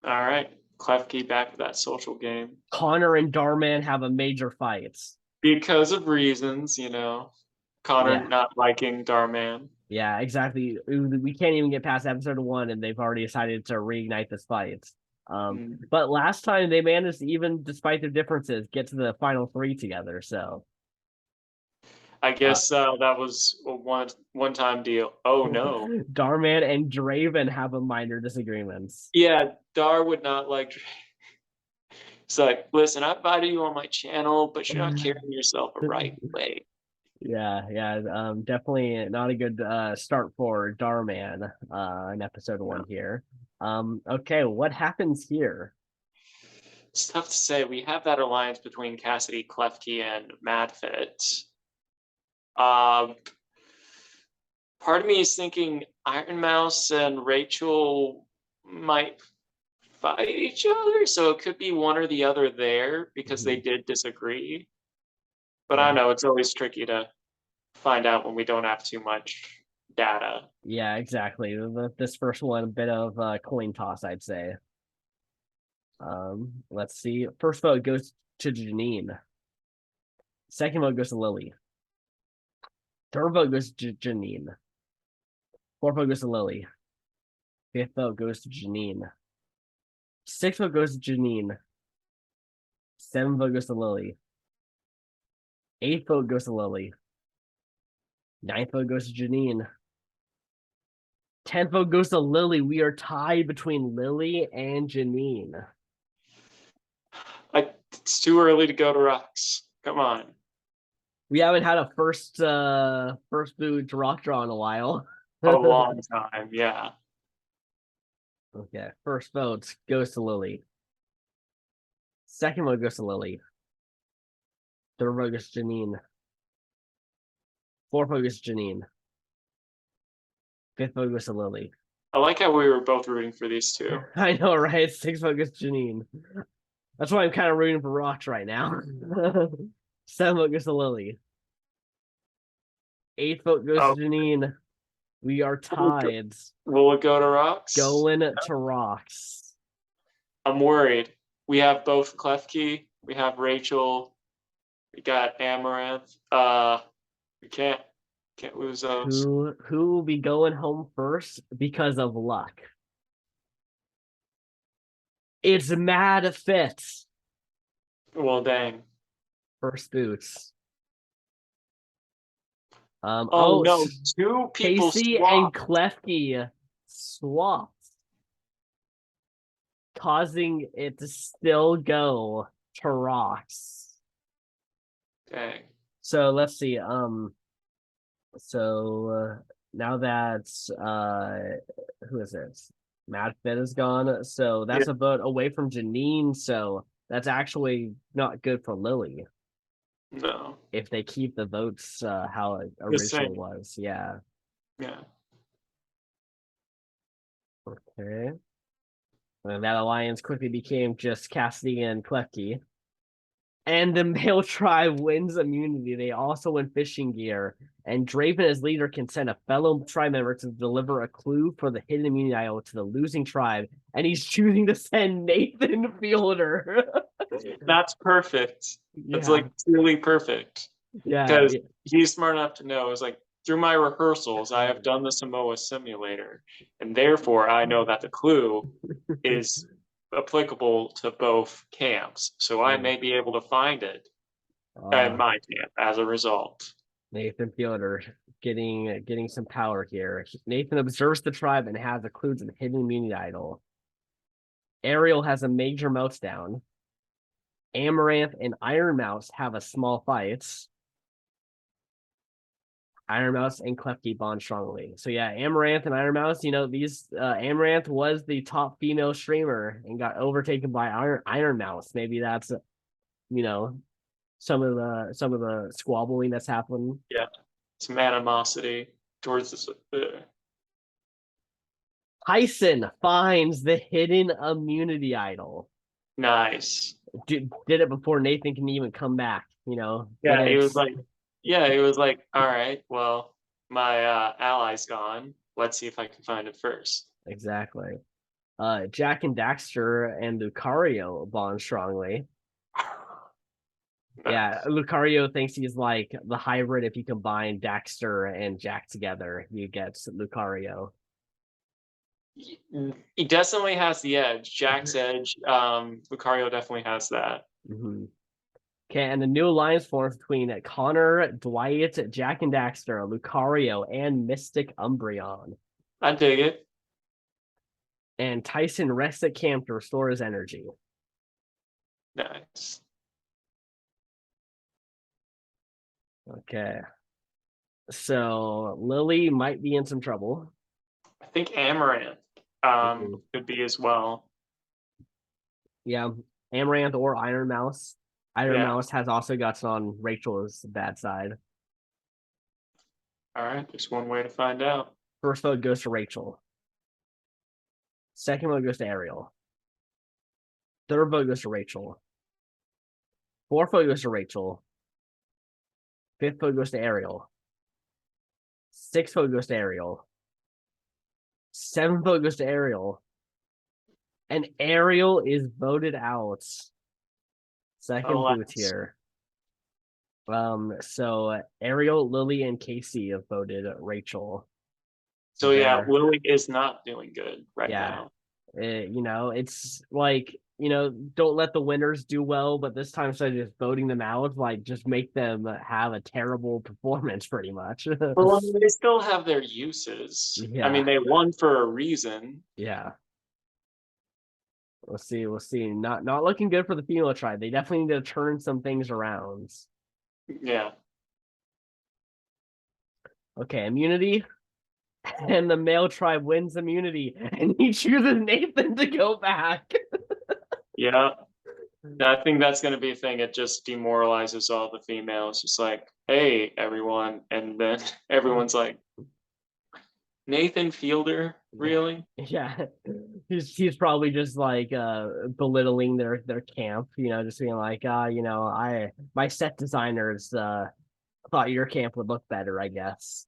All right. Klefki back to that social game. Connor and Darman have a major fight. Because of reasons, Connor not liking Darman. Yeah, exactly. We can't even get past episode 1, and they've already decided to reignite this fight. But last time they managed to, even despite their differences, get to the final 3 together. So I guess that was a one-time deal. Oh no. Darman and Draven have a minor disagreements. Yeah, Dar would not like Draven. It's like, listen, I invited you on my channel, but you're not carrying yourself the right way. Yeah. Definitely not a good start for Darman in episode 1 here. Okay, what happens here? It's tough to say. We have that alliance between Cassidy, Klefki, and Madfit. Part of me is thinking Iron Mouse and Rachel might fight each other, so it could be one or the other there because they did disagree. But I don't know, it's always tricky to find out when we don't have too much data. Yeah, exactly. This first one, a bit of a coin toss, I'd say. Let's see. First vote goes to Janine. Second vote goes to Lily. Third vote goes to Janine. Fourth vote goes to Lily. Fifth vote goes to Janine. Sixth vote goes to Janine. Seventh vote goes to Lily. Eighth vote goes to Lily. Ninth vote goes to Janine. 10th vote goes to Lily. We are tied between Lily and Janine. It's too early to go to Rocks. Come on. We haven't had a first boot rock draw in a while. A long time, yeah. Okay, first vote goes to Lily. Second vote goes to Lily. Third vote goes to Janine. Fourth vote goes to Janine. Fifth vote goes to Lily. I like how we were both rooting for these two. I know, right? Sixth vote goes to Janine. That's why I'm kind of rooting for Rocks right now. Seventh vote goes to Lily. Eighth vote goes to Janine. We are tied. Will it go to Rocks? Going to Rocks. I'm worried. We have both Klefki. We have Rachel. We got Amaranth. We can't lose those. Who will be going home first because of luck? It's Mad Fits. Well, dang. First boots. No, two people Casey swapped. and Klefki swapped. causing it to still go to rocks. Dang. So let's see. Now that who is it? Matt Finn is gone. So Yeah. that's a vote away from Janine. So that's actually not good for Lily No. if they keep the votes how it The originally same. was. Yeah. Yeah. Okay. And that alliance quickly became just Cassidy and Klefki. And the male tribe wins immunity. They also win fishing gear. And Draven, as leader, can send a fellow tribe member to deliver a clue for the hidden immunity idol to the losing tribe. And he's choosing to send Nathan Fielder. That's perfect. That's Yeah. like truly perfect. Yeah. Because he's smart enough to know is like through my rehearsals, I have done the Samoa simulator, and therefore I know that the clue is applicable to both camps. So I Yeah. may be able to find it in my camp as a result. Nathan Fielder getting some power here. Nathan observes the tribe and has a clue to the hidden immunity idol. Ariel has a major meltdown. Amaranth and Iron Mouse have a small fight. Iron Mouse and Klefki bond strongly. So yeah, Amaranth and Iron Mouse, these Amaranth was the top female streamer and got overtaken by Iron Mouse. Maybe that's you know some of the squabbling that's happened. Yeah, some animosity towards this. Tyson finds the hidden immunity idol. Nice. Did it before Nathan can even come back. Get Yeah, he it? was like, yeah, he was like, all right, well, my ally's gone. Let's see if I can find it first. Exactly. Jack and Daxter and Lucario bond strongly. Yeah, Nice. Lucario thinks he's like the hybrid. If you combine Daxter and Jack together, you get Lucario. He definitely has the edge. Jack's edge. Lucario definitely has that. Mm-hmm. Okay, and the new alliance forms between Connor, Dwight, Jack and Daxter, Lucario, and Mystic Umbreon. I dig it. And Tyson rests at camp to restore his energy. Nice. Okay. So Lily might be in some trouble. I think Amaranth could be as well. Yeah, Amaranth or Iron Mouse. Iron Yeah. Mouse has also got on Rachel's bad side. All right. There's one way to find out. First vote goes to Rachel. Second vote goes to Ariel. Third vote goes to Rachel. Fourth vote goes to Rachel. Fifth vote goes to Ariel. Sixth vote goes to Ariel. Seventh vote goes to Ariel. And Ariel is voted out. Second boot here. So Ariel, Lily, and Casey have voted Rachel. So yeah, Lily is not doing good right now. It's like, don't let the winners do well, but this time instead of just voting them out, like just make them have a terrible performance pretty much. Well, they still have their uses. I mean, they won for a reason. Yeah. We'll see. Not looking good for the female tribe. They definitely need to turn some things around. Yeah. Okay, immunity. And the male tribe wins immunity. And he chooses Nathan to go back. Yeah. I think that's going to be a thing. It just demoralizes all the females. Just like, hey, everyone. And then everyone's like, Nathan Fielder, really? Yeah. He's probably just like belittling their camp, just being like, my set designers thought your camp would look better, I guess.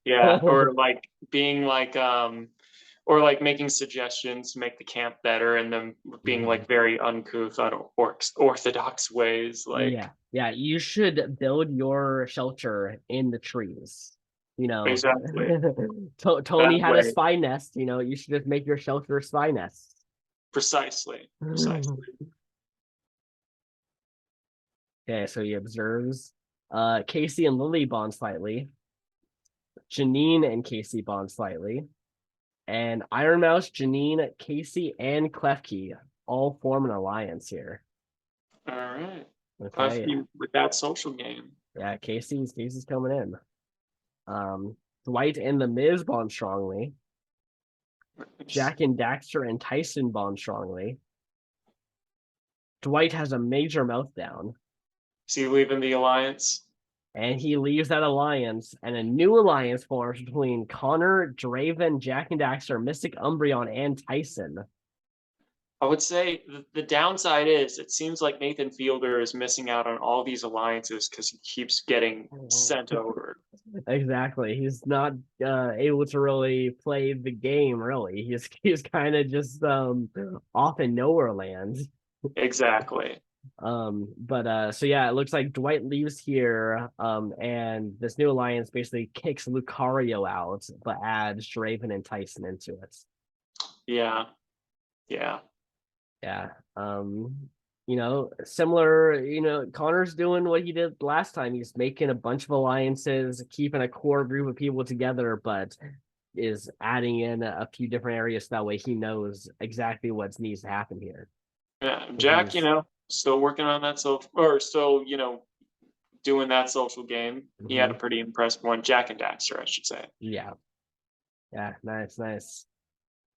Yeah, or like being like or like making suggestions to make the camp better and then being like very uncouth, unorthodox ways. Like, yeah, you should build your shelter in the trees. Exactly. Tony had a spy nest. You should just make your shelter a spy nest. Precisely. Okay, so he observes. Casey and Lily bond slightly. Janine and Casey bond slightly. And Iron Mouse, Janine, Casey, and Klefki all form an alliance here. All right. Okay. Lefty with that social game. Yeah, Casey's coming in. Dwight and the Miz bond strongly. Jack and Daxter and Tyson bond strongly. Dwight has a major meltdown. Is he leaving the alliance? And he leaves that alliance, and a new alliance forms between Connor, Draven, Jack and Daxter, Mystic Umbreon, and Tyson. I would say the downside is it seems like Nathan Fielder is missing out on all these alliances because he keeps getting sent over. Exactly. He's not able to really play the game, really. He's kind of just off in nowhere land. Exactly. But so yeah, it looks like Dwight leaves here, and this new alliance basically kicks Lucario out, but adds Draven and Tyson into it. Yeah. Yeah. Yeah. Similar, Connor's doing what he did last time. He's making a bunch of alliances, keeping a core group of people together, but is adding in a few different areas so that way he knows exactly what needs to happen here. Yeah. Jack, still working on that social, or still, doing that social game. He had a pretty impressive one. Jack and Daxter, I should say. Yeah. Yeah, nice.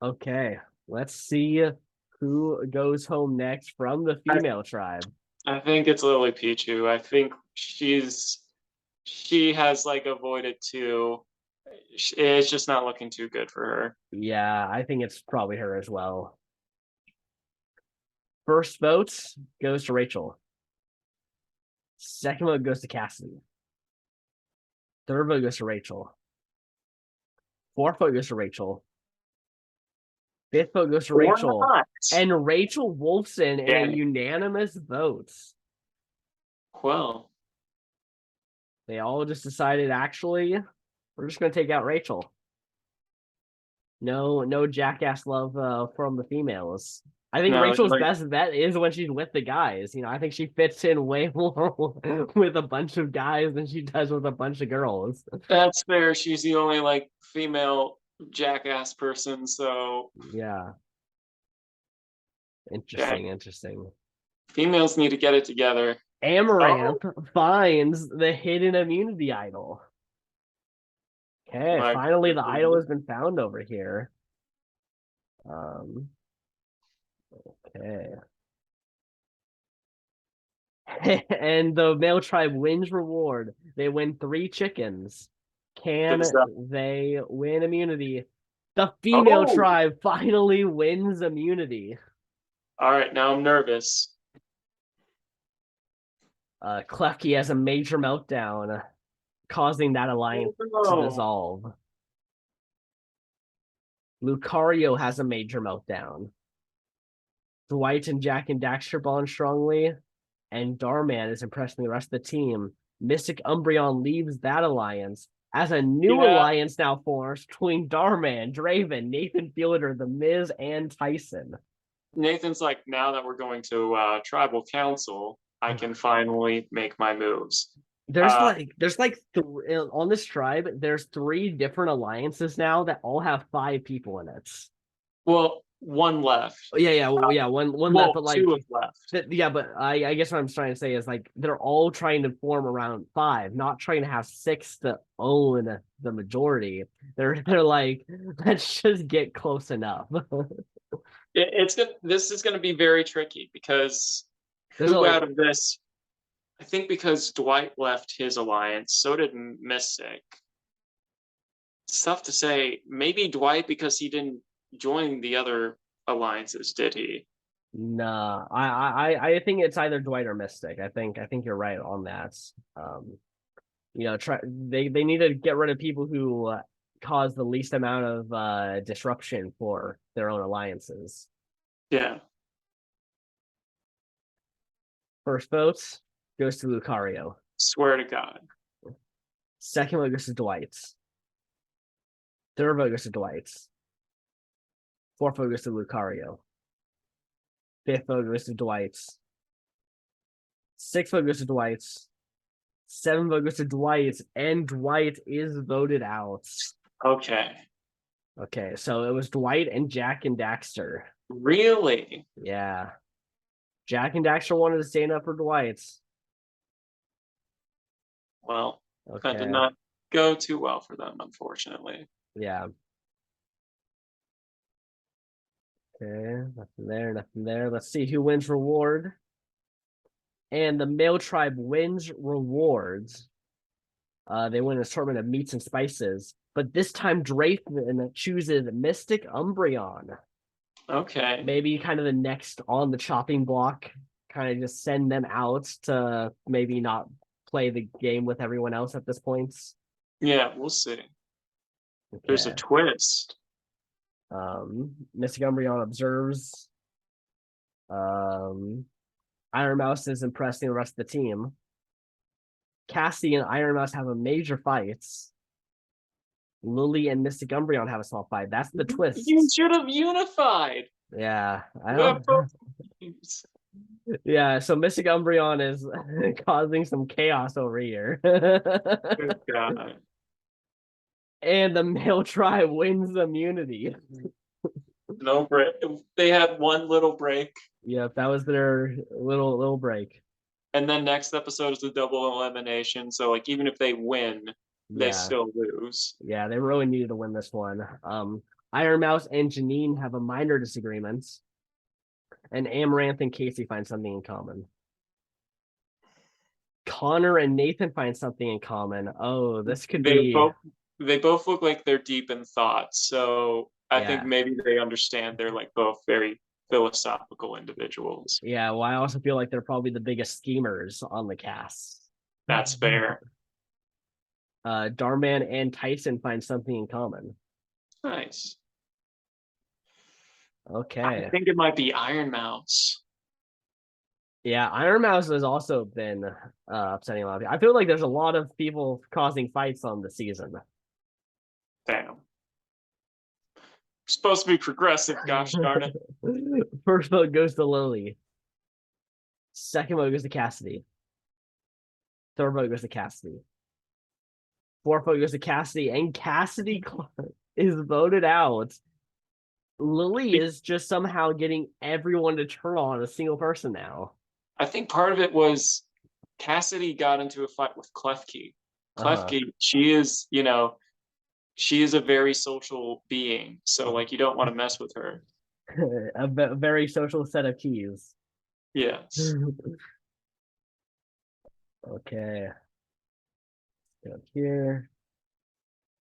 Okay, let's see who goes home next from the female tribe. I think it's Lily Pichu. I think she has like avoided two. It's just not looking too good for her. Yeah, I think it's probably her as well. First vote goes to Rachel. Second vote goes to Cassidy. Third vote goes to Rachel. Fourth vote goes to Rachel. Fifth vote goes to Rachel. And Rachel Wolfson in a unanimous vote. Well, they all just decided, actually, we're just going to take out Rachel. No jackass love from the females. I think Rachel's best bet is when she's with the guys. I think she fits in way more with a bunch of guys than she does with a bunch of girls. That's fair. She's the only female jackass person, so yeah. Interesting. Females need to get it together. Amaranth finds the hidden immunity idol. Okay, finally the idol has been found over here. Okay. And the male tribe wins reward. They win 3 chickens. Can they win immunity? The female tribe finally wins immunity. All right, now I'm nervous. Klefki has a major meltdown, causing that alliance to dissolve. Lucario has a major meltdown. Dwight and Jack and Daxter bond strongly, and Darman is impressing the rest of the team. Mystic Umbreon leaves that alliance as a new alliance now forms between Darman, Draven, Nathan Fielder, The Miz, and Tyson. Nathan's like, now that we're going to tribal council, I can finally make my moves. There's on this tribe, there's 3 different alliances now that all have 5 people in it. Well, one left. Yeah, one left, but 2 left. But I guess what I'm trying to say is they're all trying to form around 5, not trying to have 6 to own the majority. They're like, let's just get close enough. This is going to be very tricky because out of this, I think because Dwight left his alliance, so did Mystic. It's tough to say. Maybe Dwight because he didn't join the other alliances, did he? Nah, I think it's either Dwight or Mystic. I think you're right on that. They need to get rid of people who cause the least amount of disruption for their own alliances. Yeah. First vote goes to Lucario. Swear to God. Second vote goes to Dwight. Third vote goes to Dwight. Fourth vote goes to Lucario. Fifth vote goes to Dwight. Sixth vote goes to Dwight. Seventh vote goes to Dwight, and Dwight is voted out. Okay. Okay, so it was Dwight and Jack and Daxter. Really? Yeah. Jack and Daxter wanted to stand up for Dwight's. Well, that did Okay. not go too well for them, unfortunately. Yeah. Okay. Nothing there, nothing there. Let's see who wins reward. And the male tribe wins rewards. They win a assortment of meats and spices. But this time Drayton chooses Mystic Umbreon. Okay. Maybe kind of the next on the chopping block. Kind of just send them out to maybe not play the game with everyone else at this point. Yeah, we'll see. There's a Okay. twist. Mystic Umbreon observes. Um, Iron Mouse is impressing the rest of the team. Cassie and Iron Mouse have a major fight. Lily and Mystic Umbreon have a small fight. That's the You twist. should have unified. Yeah, I You have don't. both teams. Yeah, so Mystic Umbreon is causing some chaos over here. Good God. And the male tribe wins immunity. No break. They had one little break, Yep, that was their little break. and then next episode is a double elimination. So like even if they win, they Yeah, still lose. yeah, they really needed to win this one. Iron Mouse and Janine have a minor disagreement, and Amaranth and Casey find something in common. Connor and Nathan find something in common. Oh, this could They be, both they both look like they're deep in thought. So I think yeah, maybe they understand they're like both very philosophical individuals. yeah. Well, I also feel like they're probably the biggest schemers on the cast. That's fair. Darman and Tyson find something in common. Nice. I Okay. think it might be Iron Mouse. Yeah, Iron Mouse has also been upsetting a lot of people. I feel like there's a lot of people causing fights on the season. Damn. Supposed to be progressive, gosh darn it. First vote goes to Lily. Second vote goes to Cassidy. Third vote goes to Cassidy. Fourth vote goes to Cassidy, and Cassidy is voted out. Lily is just somehow getting everyone to turn on a single person now. I think part of it was Cassidy got into a fight with Klefki. Uh-huh. Klefki, she is, she is a very social being. So like you don't want to mess with her. A very social set of keys. Yes. Okay. Go here.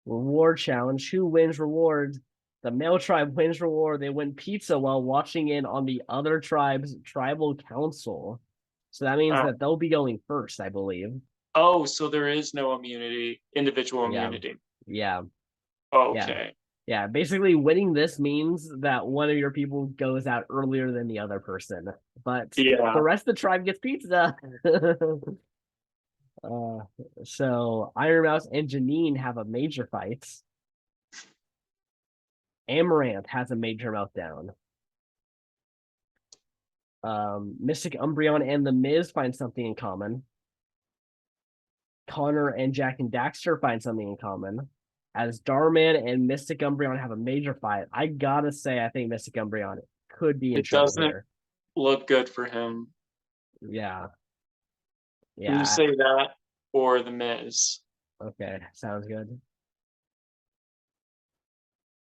Reward challenge. Who wins reward? The male tribe wins reward. They win pizza while watching in on the other tribe's tribal council. So that means Uh, that they'll be going first, I believe. oh, so there is no immunity, individual Yeah. immunity. Yeah. Yeah. Okay. Yeah. Basically, winning this means that one of your people goes out earlier than the other person. But the Yeah. rest of the tribe gets pizza. uh, so Iron Mouse and Janine have a major fight. Amaranth has a major meltdown. Mystic Umbreon and The Miz find something in common. Connor and Jack and Daxter find something in common. As Darman and Mystic Umbreon have a major fight, I gotta say, I think Mystic Umbreon could be in It trouble doesn't here. look good for him. Yeah. You Yeah. say that or the Miz. Okay. Sounds good.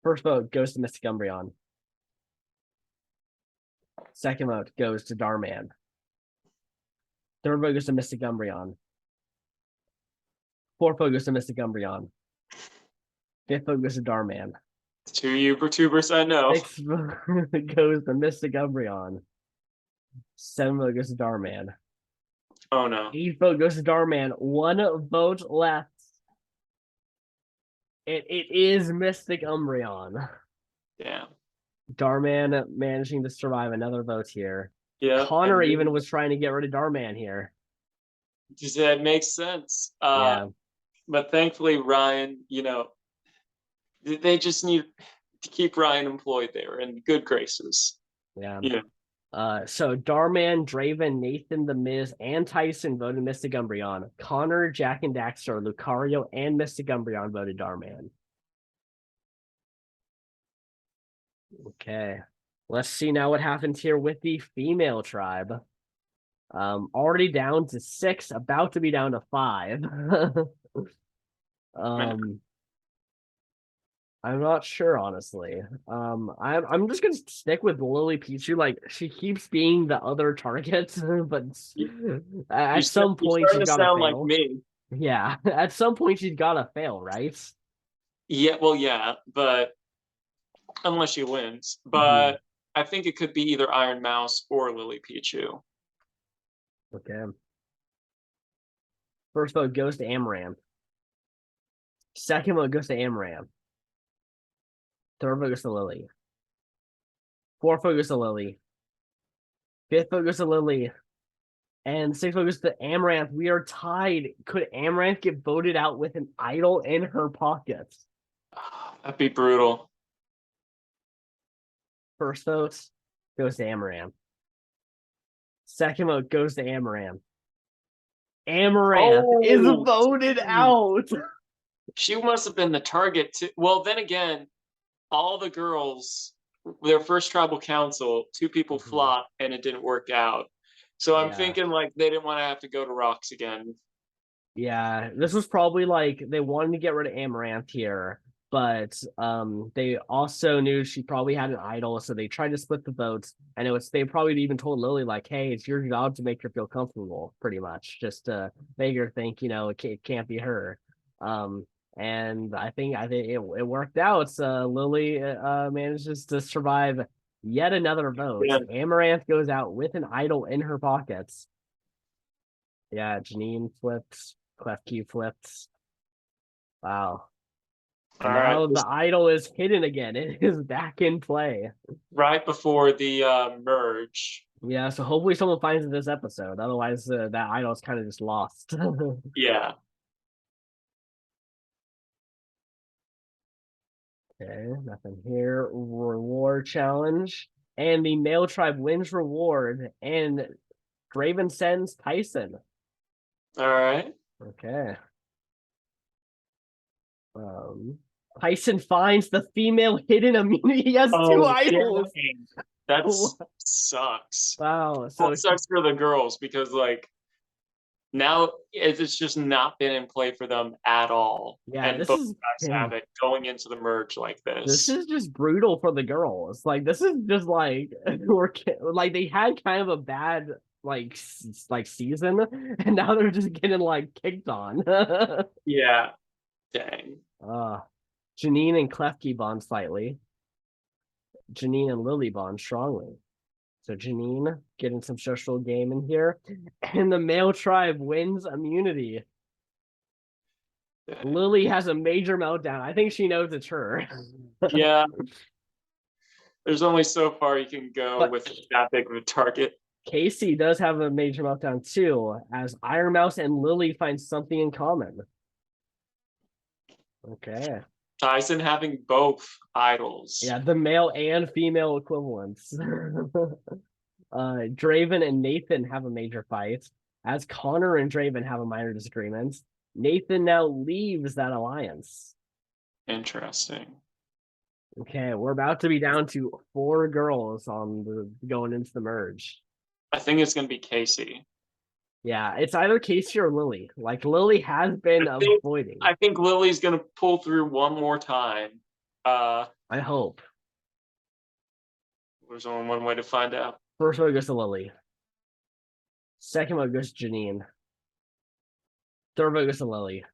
First vote goes to Mystic Umbreon. Second vote goes to Darman. Third vote goes to Mystic Umbreon. Fourth vote goes to Mystic Umbreon. Fifth vote goes to Darman. Two YouTubers I know. Sixth vote goes to Mystic Umbreon. Seventh vote goes to Darman. Oh no. Eighth vote goes to Darman. One vote left. It is Mystic Umbreon. Yeah. Darman managing to survive another vote here. Yeah. Connor And even was trying to get rid of Darman here. that makes sense. Yeah. But thankfully Ryan, they just need to keep Ryan employed there in good graces. Yeah. Yeah. So Darman, Draven, Nathan, The Miz, and Tyson voted Mystic Umbreon. Connor, Jack and Daxter, Lucario, and Mystic Umbreon voted Darman. Okay. Let's see now what happens here with the female tribe. Already down to 6, about to be down to 5. Man, um, I'm not sure, honestly. I'm just gonna stick with Lily Pichu. Like she keeps being the other target, but you, at some you're point starting she's to gotta sound like fail. me. Yeah, at some point she's gotta fail, right? Yeah, well, yeah, but unless she wins. Mhm. But I think it could be either Iron Mouse or Lily Pichu. Okay. First vote goes to Amaranth. Second vote goes to Amaranth. Third vote goes to Lily. Fourth vote goes to Lily. Fifth vote goes to Lily. And sixth vote goes to Amaranth. We are tied. Could Amaranth get voted out with an idol in her pocket? That'd be brutal. First vote goes to Amaranth. Second vote goes to Amaranth. Amaranth is Oh, voted out. she must have been the target too. Well, then again, all the girls, their first tribal council, two people Mhm. flopped and it didn't work out. So I'm Yeah. thinking like they didn't want to have to go to Rocks again. Yeah, this was probably like they wanted to get rid of Amaranth here, but they also knew she probably had an idol, so they tried to split the votes. And it was they probably even told Lily like, "Hey, it's your job to make her feel comfortable, pretty much, just to make her think it can't be her." Um, and I think it worked out. So Lily manages to survive yet another vote. Yeah. Amaranth goes out with an idol in her pockets. Yeah, Janine flips. Klefki flips. Wow. All And right. now the idol is hidden again. It is back in play. Right before the merge. Yeah, so hopefully someone finds it this episode. Otherwise, that idol is kind of just lost. Yeah. Okay, nothing here. Reward challenge. And the male tribe wins reward. And Draven sends Tyson. All right. Okay. Um, Tyson finds the female hidden immunity. He has two Oh, idols. dang. That sucks. Wow. Well, So it sucks for the girls because like now it's just not been in play for them at all. yeah, And both guys have it going into the merge like this this. is just brutal for the girls. Like this is just like like they had kind of a bad like season, and now they're just getting like kicked on. Yeah. Dang. uh Janine and Klefki bond slightly. Janine and Lily bond strongly. So Janine getting some social game in here, and the male tribe wins immunity. Dang. Lily has a major meltdown. I think she knows it's her. Yeah. There's only so far you can go But with that big of a target. Casey does have a major meltdown too, as Iron Mouse and Lily find something in common. Okay. Tyson having both idols. Yeah, the male and female equivalents. Draven and Nathan have a major fight, as Connor and Draven have a minor disagreement. Nathan now leaves that alliance. Interesting. Okay, we're about to be down to 4 girls on the going into the merge. I think it's gonna be Casey. Yeah, it's either Casey or Lily. Like Lily has been I think avoiding. I think Lily's gonna pull through one more time. I hope. There's only one way to find out. First one goes to Lily. Second one goes to Janine. Third one goes to Lily.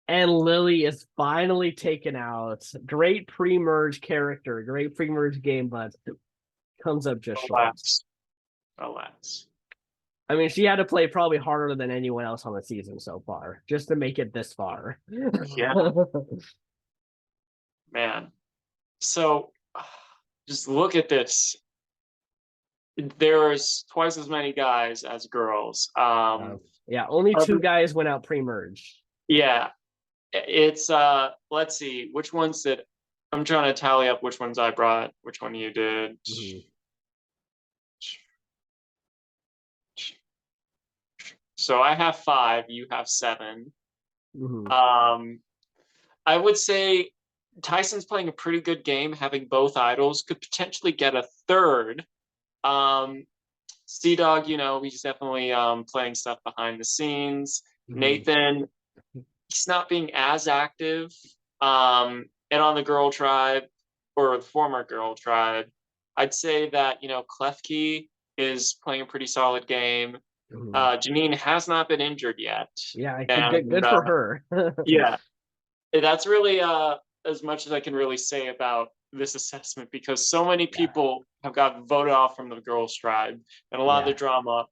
And Lily is finally taken out. Great pre-merge character, great pre-merge game, but comes up just short. Alas. Alas. I mean, she had to play probably harder than anyone else on the season so far, just to make it this far. Yeah, man. So just look at this. There's twice as many guys as girls. Yeah, only 2 guys went out pre-merge. Yeah, it's let's see, which ones did I'm trying to tally up which ones I brought, which one you did. Mm-hmm. So I have 5, you have 7. Mm-hmm. I would say Tyson's playing a pretty good game, having both idols, could potentially get a third. Sea Dog, he's definitely playing stuff behind the scenes. Mhm. Nathan, he's not being as active. And on the girl tribe or the former girl tribe, I'd say that, Klefki is playing a pretty solid game. Mhm. Janine has not been injured yet. Yeah, good, And good for her. yeah, that's really as much as I can really say about this assessment because so many Yeah, people have got voted off from the girls' tribe, and a lot of yeah, the drama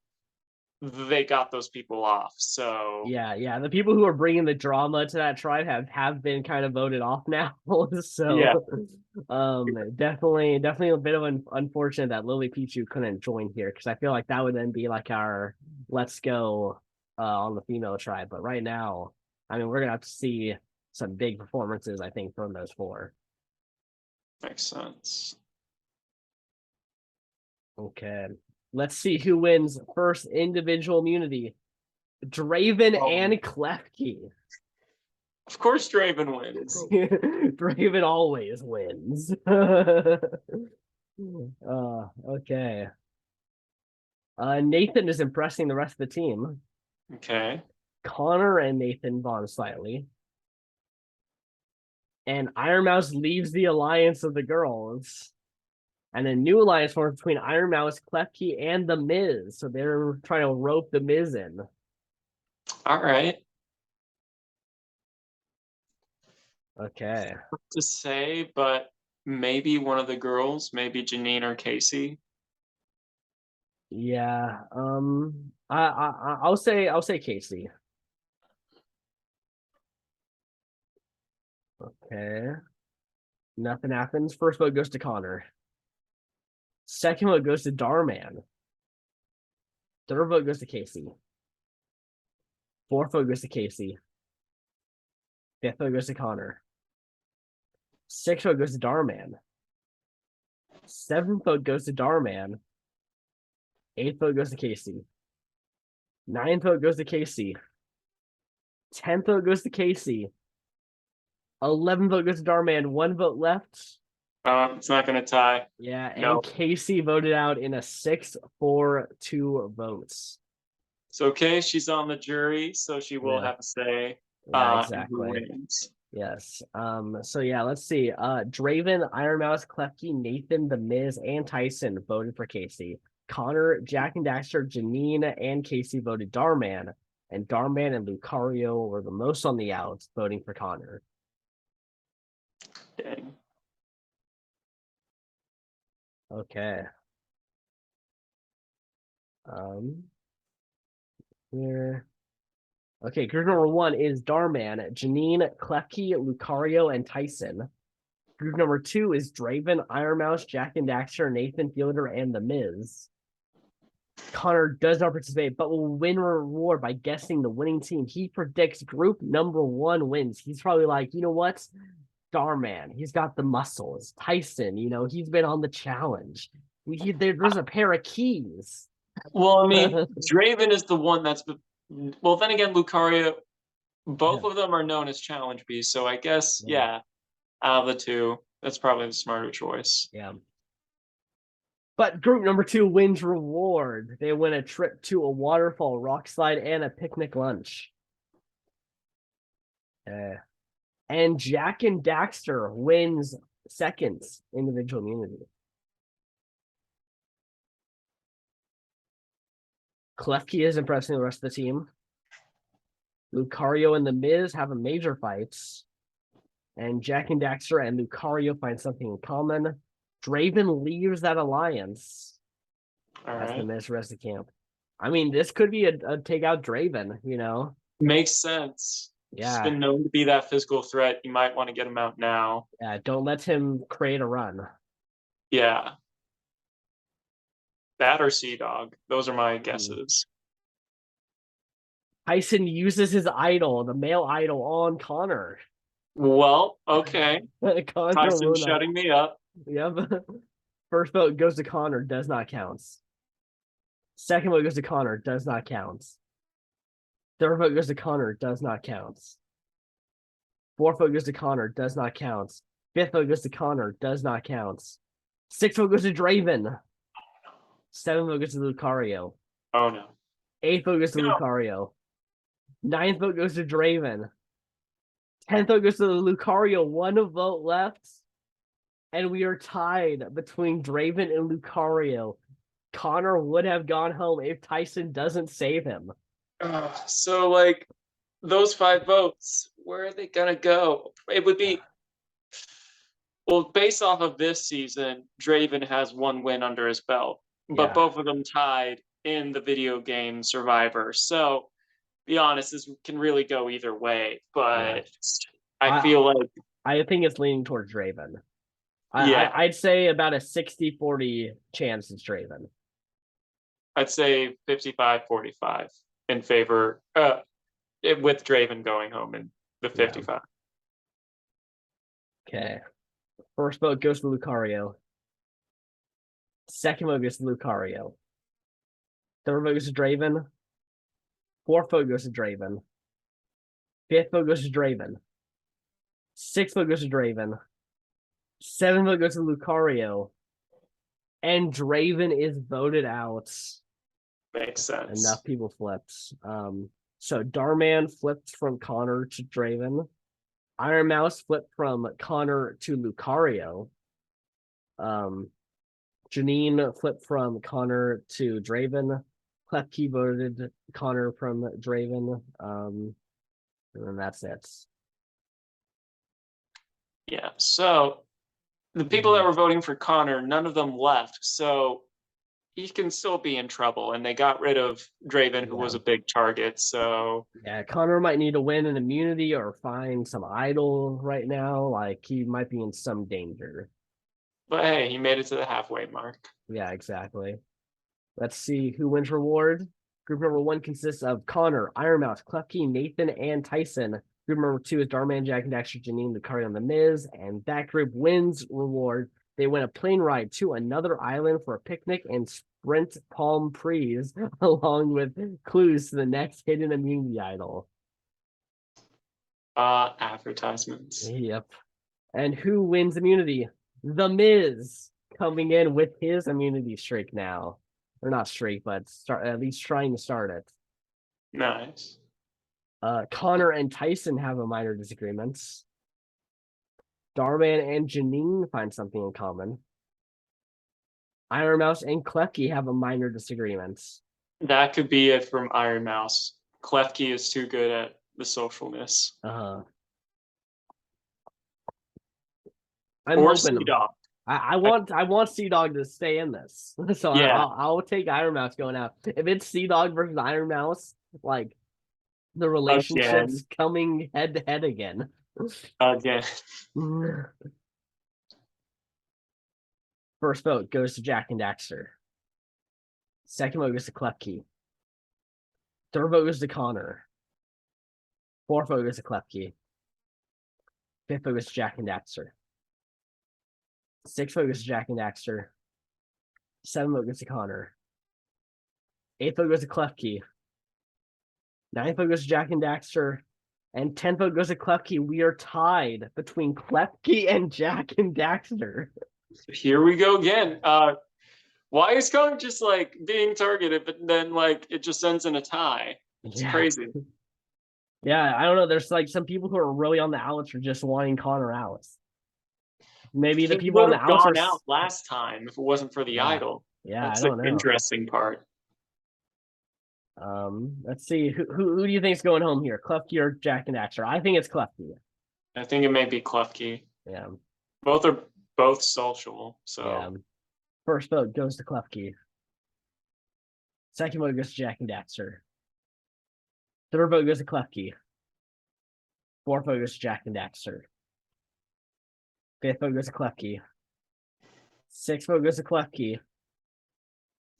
they got those people off. So yeah. The people who are bringing the drama to that tribe have been kind of voted off now. yeah, So, definitely a bit of an unfortunate that Lily Pichu couldn't join here because I feel like that would then be like our let's go on the female tribe. But right now, I mean, we're gonna have to see some big performances, I think, from those four. makes sense. Okay. Let's see who wins first individual immunity. Draven and Um, Klefki. of course, Draven wins. Draven always wins. Okay. Nathan is impressing the rest of the team. Okay. Connor and Nathan bond slightly. And Iron Mouse leaves the alliance of the girls. And a new alliance forms between Iron Mouse, Klefki, and the Miz. So they're trying to rope the Miz in. All right. Okay. Tough to say, but maybe one of the girls, maybe Janine or Casey. Yeah. I'll say Casey. Okay. Nothing happens. First vote goes to Connor. Second vote goes to Darman. Third vote goes to Casey. Fourth vote goes to Casey. Fifth vote goes to Connor. Sixth vote goes to Darman. Seventh vote goes to Darman. Eighth vote goes to Casey. Ninth vote goes to Casey. 10th vote goes to Casey. 11th vote goes to Darman. One vote left. It's not going to tie. Yeah, and No. Casey voted out in a 6-4-2 votes. It's okay. She's on the jury, so she will Yeah, have a say yeah, in who exactly. wins. Yes. So yeah, let's see. Draven, Iron Mouse, Klefki, Nathan, The Miz, and Tyson voted for Casey. Connor, Jack and Daxter, Janine, and Casey voted Darman. And Darman and Lucario were the most on the outs, voting for Connor. Dang. Okay. Um here. Okay, group number 1 is Darman, Janine, Klefki, Lucario, and Tyson. Group number 2 is Draven, Iron Mouse, Jack and Daxter, Nathan Fielder, and The Miz. Connor does not participate, but will win a reward by guessing the winning team. He predicts group number 1 wins. He's probably like, you know what? Starman, he's got the muscles. Tyson, he's been on the challenge. There's a pair of keys. Well, I mean, Draven is the one that's. Well, then again, Lucario, Yeah, both of them are known as challenge beasts. So I guess, yeah, yeah, out of the two, that's probably the smarter choice. yeah. But group number 2 wins reward. They win a trip to a waterfall, rock slide, and a picnic lunch. And Jack and Daxter wins second individual immunity. Klefki is impressing the rest of the team. Lucario and The Miz have a major fights. And Jack and Daxter and Lucario find something in common. Draven leaves that alliance All as The right. Miz rest of camp. I mean, this could be a take out Draven. Makes sense. He's Yeah. been known to be that physical threat. You might want to get him out now. Yeah. Don't let him create a run. Yeah. That or Sea Dog. Those are my Hmm. guesses. Tyson uses his idol, the male idol, on Connor. Well, okay. Connor Tyson will not. shutting me up. Yep. First vote goes to Connor, does not count. Second vote goes to Connor, does not count. Third vote goes to Connor, does not count. Fourth vote goes to Connor, does not count. Fifth vote goes to Connor. Does not count. Sixth vote goes to Draven. Seventh vote goes to Lucario. Oh no. Eighth vote goes to No. Lucario. Ninth vote goes to Draven. 10th vote goes to Lucario. One vote left. And we are tied between Draven and Lucario. Connor would have gone home if Tyson doesn't save him. So like those 5 votes, where are they gonna go? It would be well, based off of this season, Draven has 1 win under his belt, but Yeah. both of them tied in the video game Survivor. So be honest, this can really go either way. But I feel like I think it's leaning towards Draven. yeah, I'd say about a 60-40 chance it's Draven. I'd say 55-45 in favor with Draven going home in the 55. Okay. First vote goes to Lucario. Second vote goes to Lucario. Third vote goes to Draven. Fourth vote goes to Draven. Fifth vote goes to Draven. Sixth vote goes to Draven. Seventh vote goes to Lucario. And Draven is voted out. Makes sense. Enough people flipped. So Darman flipped from Connor to Draven. Iron Mouse flipped from Connor to Lucario. Janine flipped from Connor to Draven. Klepke voted Connor from Draven. And then that's it. Yeah. So the people that were voting for Connor, none of them left. So he can still be in trouble. And they got rid of Draven, who was a big target. So yeah, Connor might need to win an immunity or find some idol right now. Like he might be in some danger. but hey, he made it to the halfway mark. Yeah, exactly. Let's see who wins reward. Group number 1 consists of Connor, Iron Mouse, Klepke, Nathan, and Tyson. Group number 2 is Darman, Jack and Daxter, Janine, Lucario, and The Miz. And that group wins reward. They win a plane ride to another island for a picnic and sprint palm trees, along with clues to the next hidden immunity idol. Advertisements. Yep. And who wins immunity? The Miz coming in with his immunity streak now. Or not streak, but at least trying to start it. Nice. Connor and Tyson have a minor disagreements. Darman and Janine find something in common. Iron Mouse and Klepke have a minor disagreements. That could be it from Iron Mouse. Klefki is too good at the socialness. I'm or hoping Sea-Dog. I want Sea Dog to stay in this. So yeah. I'll take Iron Mouse going out. If it's Sea Dog versus Iron Mouse, like the relationship's coming head to head again. Again. First vote goes to Jack and Daxter. Second vote goes to Klepke. Third vote goes to Connor. Fourth vote goes to Klepke. Fifth vote goes to Jack and Daxter. Sixth vote goes to Jack and Daxter. Seventh vote goes to Connor. Eighth vote goes to Klepke. Ninth vote goes to Jack and Daxter. And 10th vote goes to Klepke. We are tied between Klepke and Jack and Daxter. Here we go again. Why is Connor just like being targeted, but then like it just ends in a tie? It's crazy. Yeah, I don't know. There's like some people who are really on the outs for just wanting Connor out. Maybe the people on the outs gone out last time if it wasn't for the idol. Yeah, that's I don't the know. Interesting part. Let's see. Who do you think is going home here? Klepke or Jack and Daxter? I think it's Klepke. I think it may be Klefke. Yeah. Both are social. So yeah. First vote goes to Klepke. Second vote goes to Jack and Daxter. Third vote goes to Klepke. Fourth vote goes to Jack and Daxter. Fifth vote goes to Klepke. Sixth vote goes to Klepke.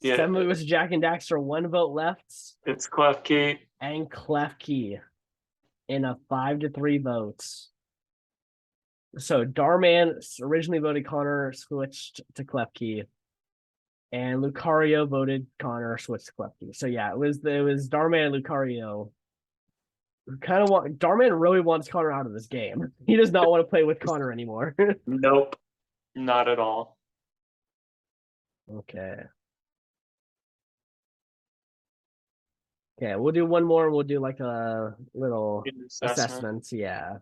Yeah. Seventh vote goes to Jack and Daxter. One vote left. It's Klefke. And Klefke in a 5-3 votes. So Darman originally voted Connor, switched to Klepke. And Lucario voted Connor, switched to Klepke. So yeah, it was Darman and Lucario Kind of want Darman really wants Connor out of this game. He does not want to play with Connor anymore. Nope, not at all. Okay. Okay, we'll do one more. We'll do like a little Good assessment. assessment. Yeah.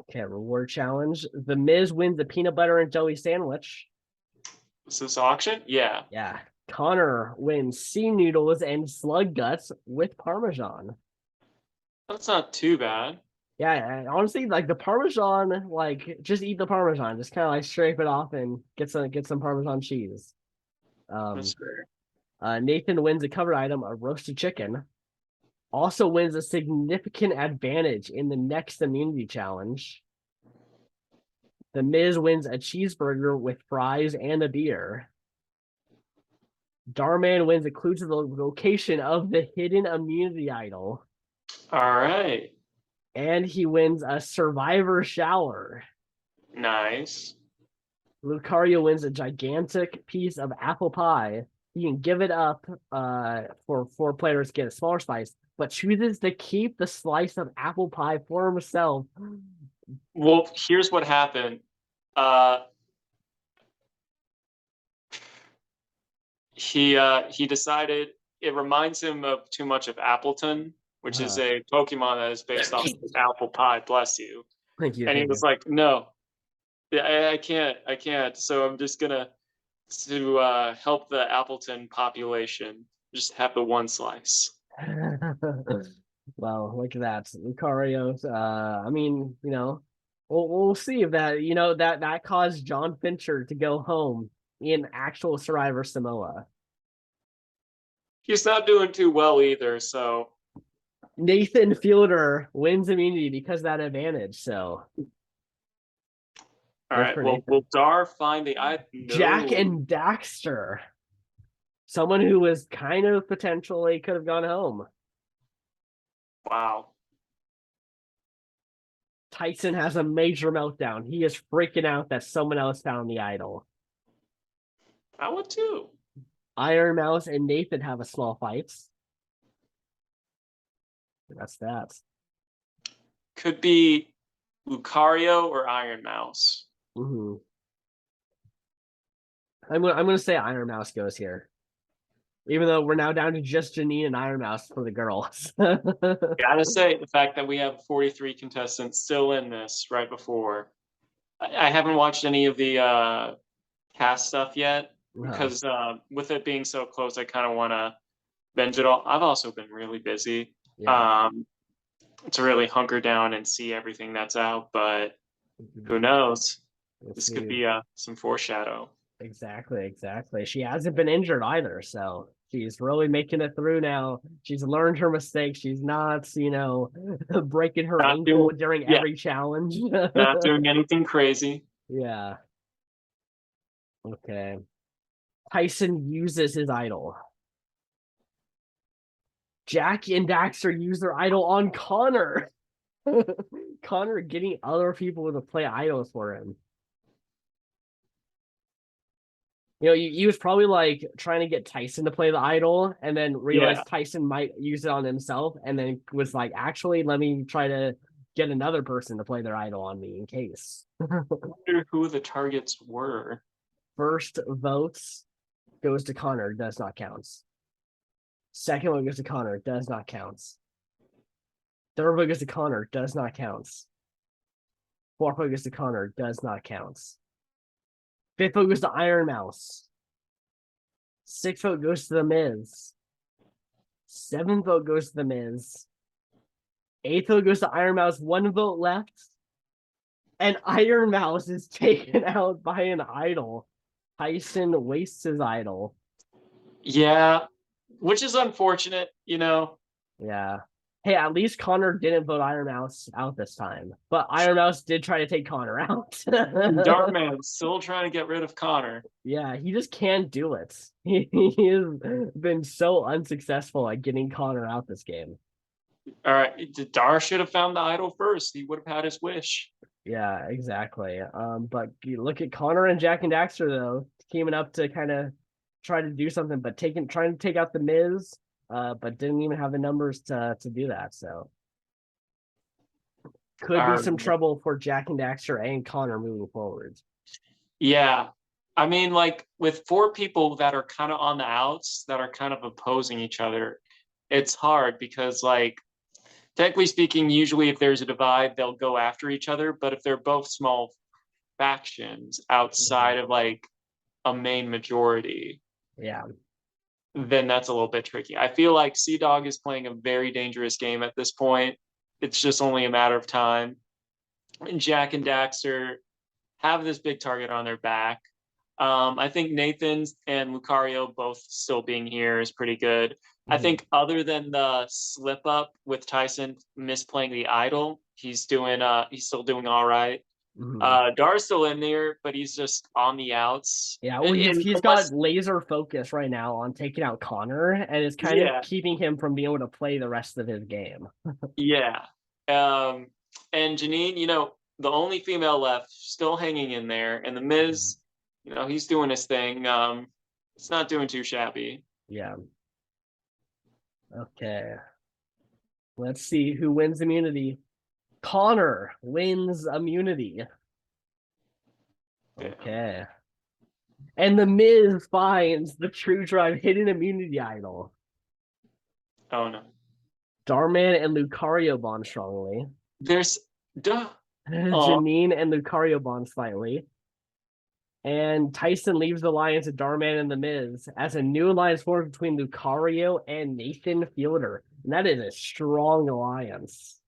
Okay, reward challenge. The Miz wins the peanut butter and jelly sandwich. Is this auction? Yeah. Yeah. Connor wins sea noodles and slug guts with Parmesan. That's not too bad. Yeah, honestly, like the Parmesan, like just eat the Parmesan. Just kind of like scrape it off and get some Parmesan cheese. Um, That's fair. Nathan wins a covered item, a roasted chicken. Also wins a significant advantage in the next immunity challenge. The Miz wins a cheeseburger with fries and a beer. Darman wins a clue to the location of the hidden immunity idol. All right. And he wins a survivor shower. Nice. Lucario wins a gigantic piece of apple pie. He can give it up for 4 players to get a smaller slice, but chooses to keep the slice of apple pie for himself. Well, here's what happened. Uh, he decided it reminds him of too much of Appleton, which is a Pokemon that is based off of apple pie. Bless you. Thank you. And he Thank was you. like, "No, I can't. So I'm just gonna help the Appleton population. Just have the one slice." Well, look at that. Lucario's I mean, we'll see if that, that caused John Fincher to go home in actual Survivor Samoa. He's not doing too well either. So Nathan Fielder wins immunity because of that advantage. So all good right. for Well, Nathan. will Dar find the I? Jack No. and Daxter. Someone who was kind of potentially could have gone home. Wow. Tyson has a major meltdown. He is freaking out that someone else found the idol. I would too. Iron Mouse and Nathan have a small fight. That's that. Could be Lucario or Iron Mouse. Mm-hmm. I'm gonna say Iron Mouse goes here, even though we're now down to just Janine and Iron Mouse for the girls. Gotta say, the fact that we have 43 contestants still in this right before. I haven't watched any of the cast stuff yet because with it being so close, I kind of want to binge it all. I've also been really busy Yeah. to really hunker down and see everything that's out, but who knows? This could be some foreshadow. Exactly. She hasn't been injured either, so she's really making it through now. She's learned her mistakes. She's not, breaking her Not ankle doing, during yeah, every challenge. not doing anything crazy. Yeah. Okay. Tyson uses his idol. Jack and Daxter use their idol on Connor. Connor getting other people to play idols for him. He was probably like trying to get Tyson to play the idol and then realized Tyson might use it on himself and then was like, actually, let me try to get another person to play their idol on me in case. I wonder who the targets were. First votes goes to Connor, does not count. Second one goes to Connor, does not count. Third vote goes to Connor, does not count. Fourth vote goes to Connor, does not count. Fifth vote goes to Iron Mouse. Sixth vote goes to The Miz. Seventh vote goes to The Miz. Eighth vote goes to Iron Mouse. 1 vote left. And Iron Mouse is taken out by an idol. Tyson wastes his idol. Yeah, which is unfortunate, Yeah. Hey, at least Connor didn't vote Iron Mouse out this time. But Iron Mouse did try to take Connor out. Darkman still trying to get rid of Connor. Yeah, he just can't do it. He has been so unsuccessful at getting Connor out this game. All right, Dar should have found the idol first. He would have had his wish. Yeah, exactly. But you look at Connor and Jack and Daxter though, teaming up to kind of try to do something, but trying to take out the Miz. but didn't even have the numbers to do that. So could be Are some trouble for Jack and Daxter and Connor moving forward. Yeah. I mean, like with four people that are kind of on the outs, that are kind of opposing each other, it's hard because, like, technically speaking, usually if there's a divide, they'll go after each other. But if they're both small factions outside of like a main majority, Yeah. then that's a little bit tricky. I feel like Sea Dog is playing a very dangerous game at this point. It's just only a matter of time. And Jack and Daxter have this big target on their back. I think Nathan's and Lucario both still being here is pretty good. I think other than the slip up with Tyson misplaying the idol, he's still doing all right. Dar's still in there, but he's just on the outs. Yeah, well, he's got laser focus right now on taking out Connor, and it's kind of keeping him from being able to play the rest of his game. Yeah. And Janine, the only female left, still hanging in there, and the Miz, he's doing his thing. It's not doing too shabby. Yeah. Okay. Let's see who wins immunity. Connor wins immunity. Okay. And the Miz finds the True Drive hidden immunity idol. Oh no. Darman and Lucario bond strongly. There's Janine and Lucario bond slightly. And Tyson leaves the alliance of Darman and the Miz as a new alliance formed between Lucario and Nathan Fielder. And that is a strong alliance.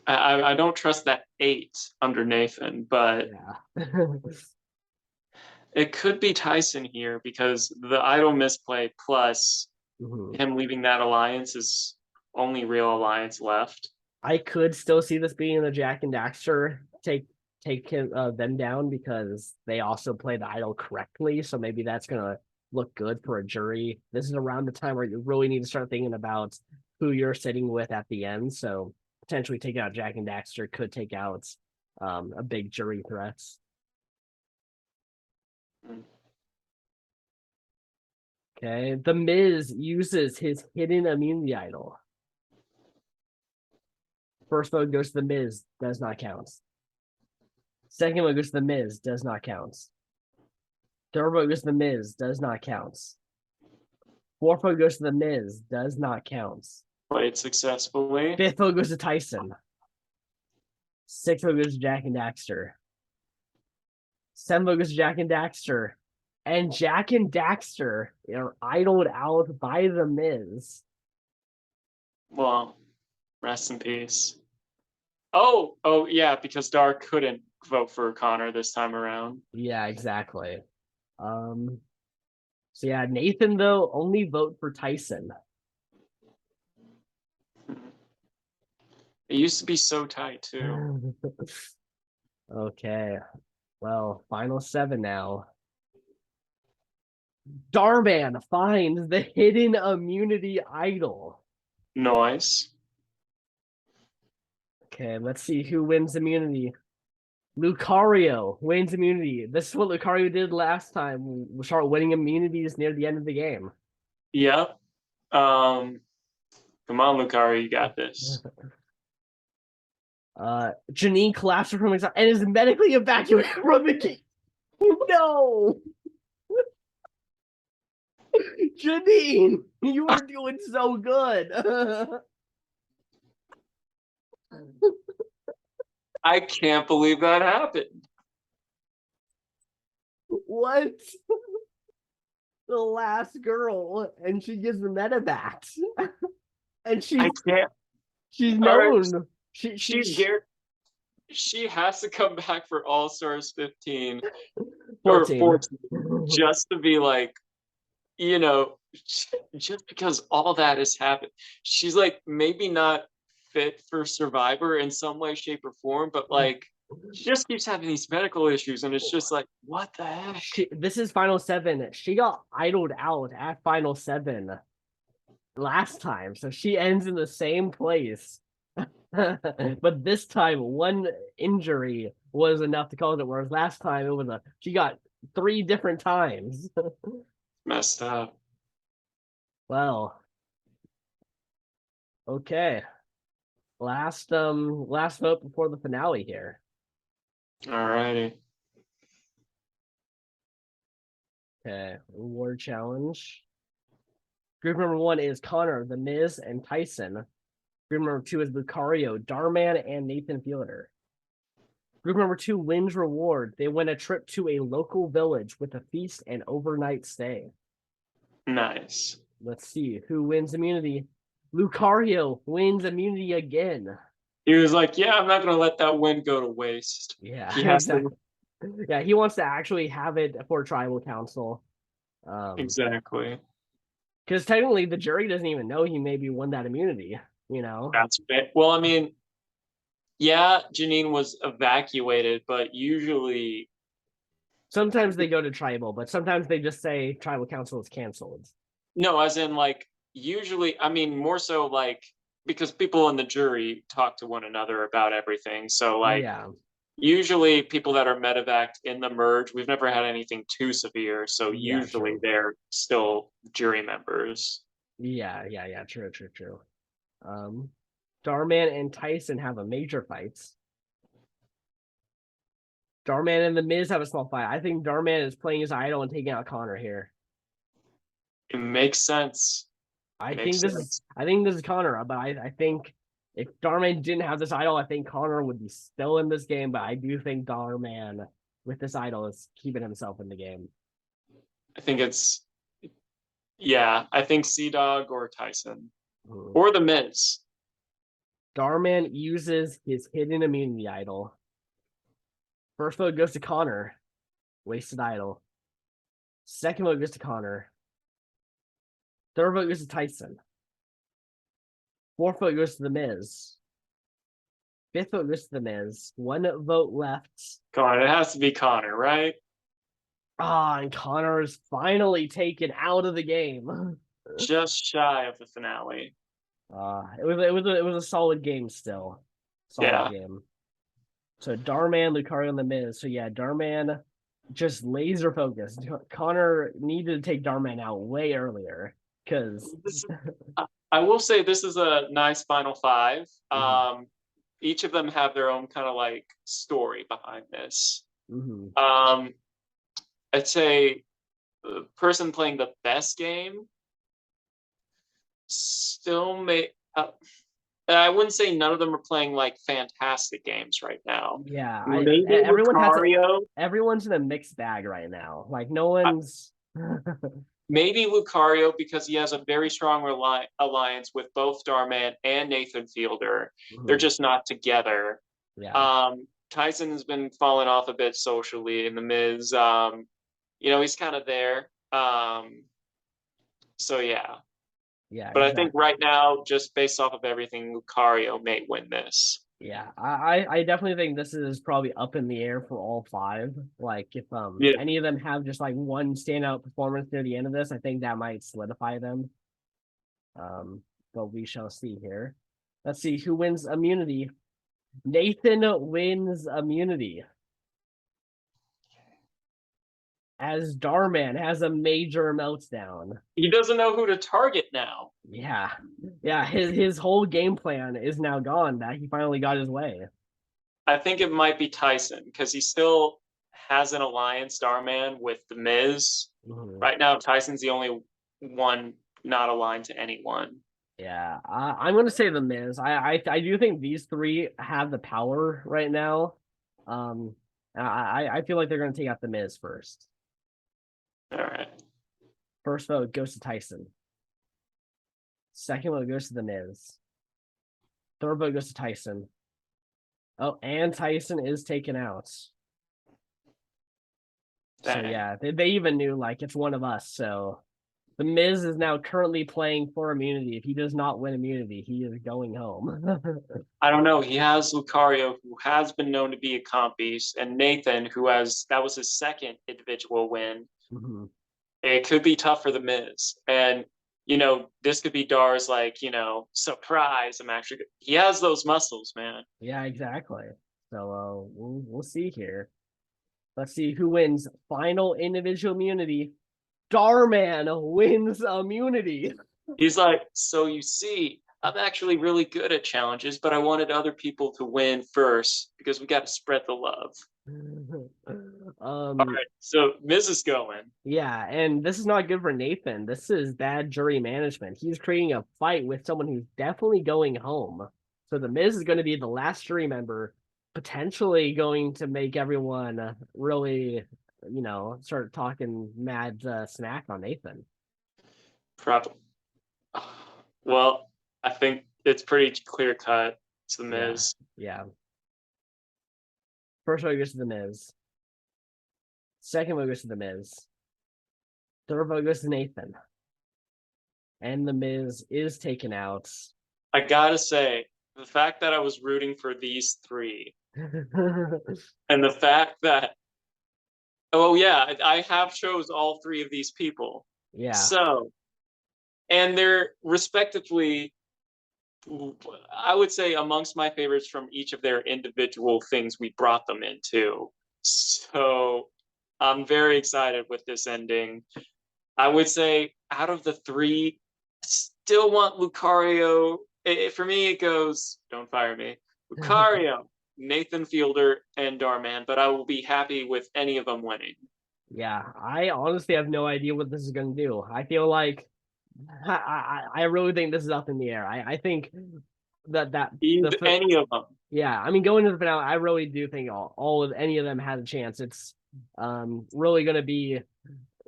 I don't trust that 8 under Nathan, but yeah. It could be Tyson here because the idol misplay plus him leaving that alliance is only real alliance left. I could still see this being the Jack and Daxter take them down because they also play the idol correctly. So maybe that's gonna look good for a jury. This is around the time where you really need to start thinking about who you're sitting with at the end. So potentially taking out Jack and Daxter could take out a big jury threats. Okay, the Miz uses his hidden immunity idol. First vote goes to the Miz, does not count. Second vote goes to the Miz, does not count. Third vote goes to the Miz, does not count. Fourth vote goes to the Miz, does not count. Played successfully. Fifth vote goes to Tyson. Sixth vote goes to Jack and Daxter. Seventh vote goes to Jack and Daxter. And Jack and Daxter are idled out by the Miz. Well, rest in peace. Oh, yeah, because Dar couldn't vote for Connor this time around. Yeah, exactly. So yeah, Nathan though only vote for Tyson. It used to be so tight too. Okay. Well, final 7 now. Darman finds the hidden immunity idol. Nice. Okay, let's see who wins immunity. Lucario wins immunity. This is what Lucario did last time. We start winning immunities near the end of the game. Yep. Come on, Lucario, you got this. Janine collapses from anxiety and is medically evacuated from the game. No! Janine, you were doing so good. I can't believe that happened. What? The last girl, and she gets the medevac. And she's known. Right. She's scared. She has to come back for All Stars 15 or 14 just to be like, just because all that has happened. She's like maybe not fit for Survivor in some way, shape, or form, but like she just keeps having these medical issues, and it's just like, what the heck? This is Final 7. She got idled out at Final 7 last time, so she ends in the same place. But this time, one injury was enough to cause it, whereas last time it was she got 3 different times. Messed up. Well, okay. Last vote before the finale here. All righty. Okay, reward challenge. Group number 1 is Connor, The Miz, and Tyson. Group number 2 is Lucario, Darman, and Nathan Fielder. Group number 2 wins reward. They win a trip to a local village with a feast and overnight stay. Nice. Let's see who wins immunity. Lucario wins immunity again. He was like, "Yeah, I'm not gonna let that win go to waste." Yeah, He has exactly. Yeah, he wants to actually have it for tribal council. Exactly. Because technically the jury doesn't even know he maybe won that immunity, you know? That's it. Well, I mean, yeah, Janine was evacuated, but usually, Sometimes they go to tribal, but sometimes they just say tribal council is canceled. no, as in like usually, I mean, more so like because people in the jury talk to one another about everything. So like Yeah. usually people that are medevaced in the merge, we've never had anything too severe. So Yeah, usually true. they're still jury members. Yeah. True. Um, Darman and Tyson have a major fight. Darman and The Miz have a small fight. I think Darman is playing his idol and taking out Connor here. It makes sense. Makes sense. I think this is Connor, but I think if Darman didn't have this idol, I think Connor would be still in this game. But I do think Darman with this idol is keeping himself in the game. I think it's yeah, I think Sea Dog or Tyson. Hmm. Or the Miz. Darman uses his hidden immunity idol. First vote goes to Connor. Wasted idol. Second vote goes to Connor. Third vote goes to Tyson. Fourth vote goes to The Miz. Fifth vote goes to The Miz. One vote left. Come on, it has to be Connor, right? And Connor is finally taken out of the game. Just shy of the finale. It was a solid game still. Solid Yeah. game. So Darman, Lucario, and The Miz. So yeah, Darman just laser focused. Connor needed to take Darman out way earlier because I will say this is a nice final five. mm-hmm. Each of them have their own kind of like story behind this. Mm-hmm. I'd say the person playing the best game still may. I wouldn't say none of them are playing like fantastic games right now. Yeah, Maybe Lucario. everyone's in a mixed bag right now. Like no one's Maybe Lucario because he has a very strong alliance with both Darman and Nathan Fielder. They're just not together. yeah. Tyson has been falling off a bit socially in the Miz. He's kind of there. So yeah. Yeah, But I think exactly. right now, just based off of everything, Lucario may win this. Yeah, I definitely think this is probably up in the air for all five. Like if Yeah. any of them have just like one standout performance near the end of this, I think that might solidify them. But we shall see here. Let's see who wins immunity. Nathan wins immunity. As Darman has a major meltdown. He doesn't know who to target now. Yeah. His whole game plan is now gone. That he finally got his way. I think it might be Tyson because he still has an alliance, Starman, with the Miz. Mm-hmm. Right now, Tyson's the only one not aligned to anyone. Yeah, I'm going to say the Miz. I do think these three have the power right now. I feel like they're going to take out the Miz first. All right. First vote goes to Tyson. Second vote goes to the Miz. Third vote goes to Tyson. Oh, and Tyson is taken out. Dang. So yeah, they even knew like it's one of us. So the Miz is now currently playing for immunity. If he does not win immunity, he is going home. I don't know. He has Lucario, who has been known to be a comp beast, and Nathan, that was his second individual win. Mm-hmm. It could be tough for the Miz. And, this could be Dar's like, surprise. He has those muscles, man. Yeah, exactly. So we'll see here. Let's see who wins final individual immunity. Darman wins immunity. He's like, so you see, I'm actually really good at challenges, but I wanted other people to win first because we got to spread the love. All um, right, so Miz is going. yeah, and this is not good for Nathan. This is bad jury management. He's creating a fight with someone who's definitely going home. So the Miz is going to be the last jury member, potentially going to make everyone really, start talking mad snack on Nathan. Probably. Well, I think it's pretty clear cut. It's the Yeah, Miz. yeah. First vote goes to the Miz. Second vote goes to the Miz. Third vote goes to Nathan. And the Miz is taken out. I gotta say, the fact that I was rooting for these three, and the fact that, oh yeah, I have chose all three of these people. Yeah. So, and they're respectively, I would say, amongst my favorites from each of their individual things we brought them into. So, I'm very excited with this ending. I would say out of the three, still want Lucario. For me, it goes, don't fire me, Lucario, Nathan Fielder, and Darman, but I will be happy with any of them winning. Yeah, I honestly have no idea what this is going to do. I feel like I really think this is up in the air. I think that the Any of them. yeah, I mean going to the finale, I really do think all of any of them has a chance. It's really going to be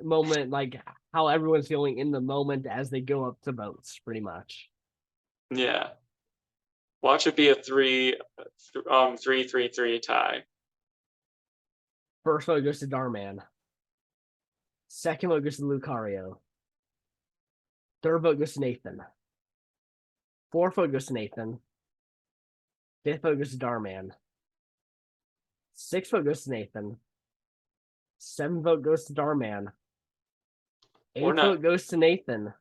moment like how everyone's feeling in the moment as they go up to votes, pretty much. Yeah. Watch it be a 3-3-3 tie. First vote goes to Darman. Second vote goes to Lucario. Third vote goes to Nathan. Fourth vote goes to Nathan. Fifth vote goes to Darman. Sixth vote goes to Nathan. Seventh vote goes to Darman. Or Eighth not. vote goes to Nathan.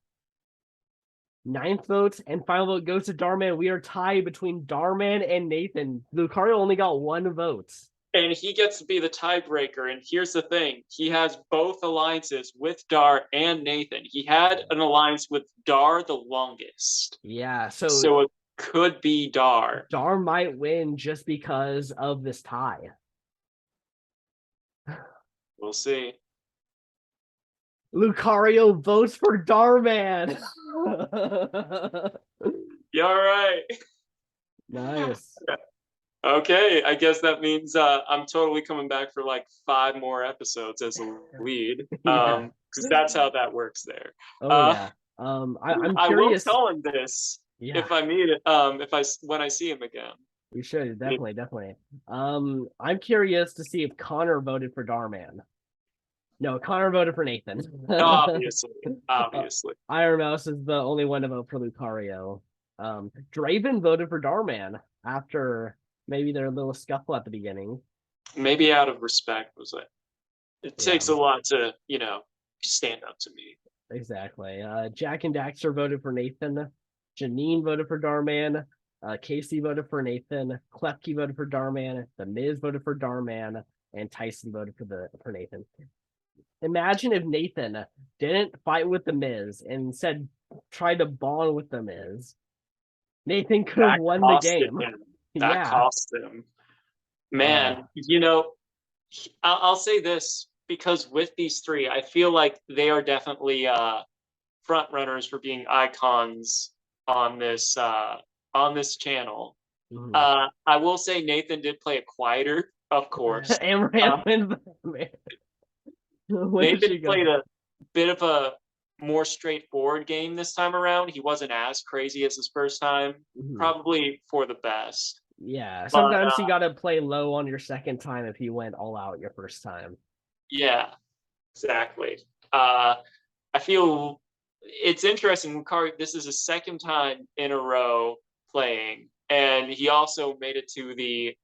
Ninth vote and final vote goes to Darman. We are tied between Darman and Nathan. Lucario only got one vote. And he gets to be the tiebreaker. And here's the thing, he has both alliances with Dar and Nathan. He had an alliance with Dar the longest. Yeah, so So it could be Dar. Dar might win just because of this tie. We'll see. Lucario votes for Darman. Yeah, all right. Nice. Okay, I guess that means I'm totally coming back for like 5 more episodes as a lead. Yeah. Because that's how that works there. Oh Uh, yeah. I'm I will curious. tell him this Yeah, if I meet it. If I when I see him again. you should definitely. I'm curious to see if Connor voted for Darman. No, Connor voted for Nathan. Obviously, uh, obviously. Iron Mouse is the only one to vote for Lucario. Draven voted for Darman after maybe their little scuffle at the beginning. Maybe out of respect was like, it Yeah, takes a lot to, stand up to me. exactly. Jack and Daxter voted for Nathan. Janine voted for Darman. Casey voted for Nathan. Klepke voted for Darman. The Miz voted for Darman. And Tyson voted for Nathan. Imagine if Nathan didn't fight with the Miz and instead tried to bond with the Miz. Nathan could have That won the costed game. him. That Yeah. cost him. Uh, Man, I'll say this because with these three, I feel like they are definitely front runners for being icons on this channel. mhm. I will say Nathan did play it quieter, of course. And Uh, Randman, where did Nathan she go? played a bit of a more straightforward game this time around. He wasn't as crazy as his first time, Mhm. probably for the best. Yeah, But sometimes you got to play low on your second time if you went all out your first time. yeah, exactly. I feel it's interesting. This is his second time in a row playing, and he also made it to the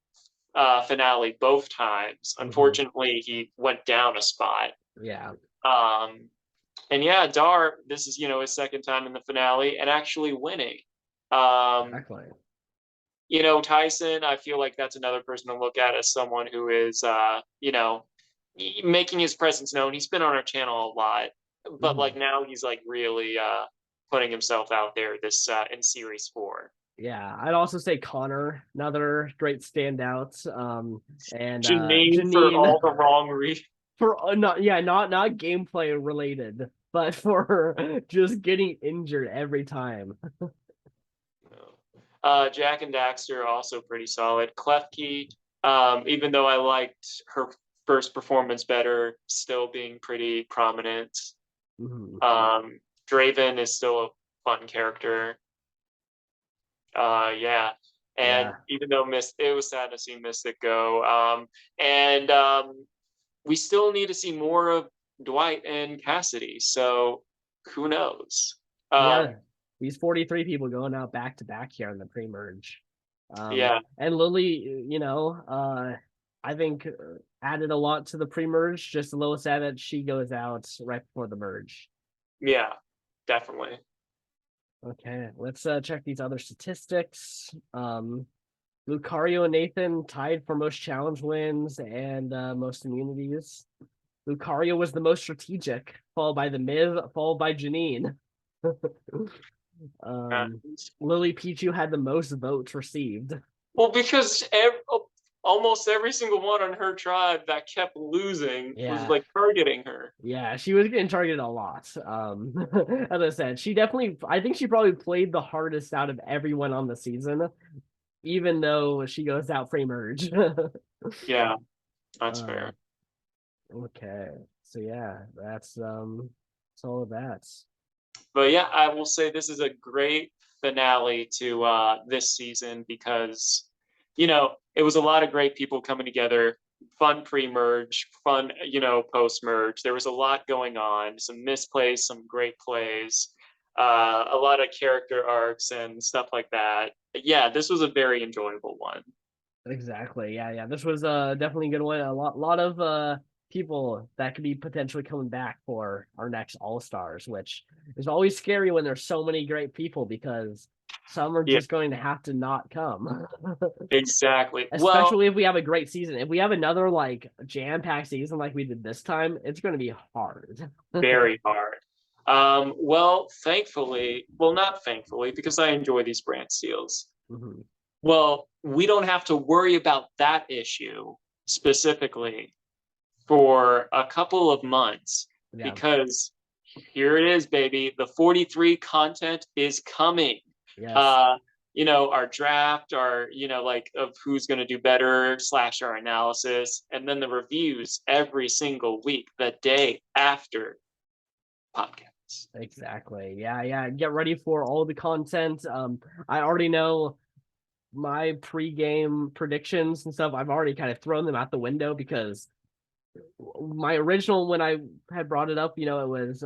finale both times. Mhm. Unfortunately, he went down a spot. Yeah, Um, and yeah, Dar, this is his second time in the finale and actually winning. Um, exactly. Tyson, I feel like that's another person to look at as someone who is, making his presence known. He's been on our channel a lot, but Mhm. like now he's like really putting himself out there this in series 4. Yeah, I'd also say Connor, another great standout. And Janine for Janine all the wrong reasons. for not gameplay related, but for just getting injured every time. Jack and Daxter also pretty solid. Klefki, even though I liked her first performance better, still being pretty prominent. Mhm. Draven is still a fun character. Yeah. And Yeah, even though it was sad to see Mystic go. And we still need to see more of Dwight and Cassidy. So who knows? yeah. These 43 people going out back to back here in the pre-merge. Yeah, And Lily, I think added a lot to the pre-merge. Just a little sad that she goes out right before the merge. yeah, definitely. Okay, let's check these other statistics. Lucario and Nathan tied for most challenge wins and most immunities. Lucario was the most strategic, followed by the Miv, followed by Janine. Uh, Lily Pichu had the most votes received. well, because almost every single one on her tribe that kept losing was Yeah, like targeting her. yeah, she was getting targeted a lot. As I said, I think she probably played the hardest out of everyone on the season, even though she goes out pre-merge. Yeah, that's uh, fair. okay, so yeah, that's all of that. But yeah, I will say this is a great finale to this season because, it was a lot of great people coming together. Fun pre-merge, fun, post-merge. There was a lot going on, some misplays, some great plays, a lot of character arcs and stuff like that. Yeah, this was a very enjoyable one. Exactly. Yeah, yeah. This was definitely a good one. A lot of people that could be potentially coming back for our next All Stars, which is always scary when there's so many great people because some are Yeah, just going to have to not come. exactly. Well, Especially if we have a great season. If we have another like jam-packed season like we did this time, it's going to be hard. very hard. Well, thankfully, well, not thankfully, because I enjoy these brand seals. Mhm. Well, we don't have to worry about that issue specifically for a couple of months Yeah. because here it is, baby. The 43 content is coming. Yes. Uh, our draft, our, like of who's going to do better / our analysis, and then the reviews every single week, the day after podcasts. Exactly. Yeah, yeah. Get ready for all the content. I already know my pre-game predictions and stuff. I've already kind of thrown them out the window because my original when I had brought it up, it was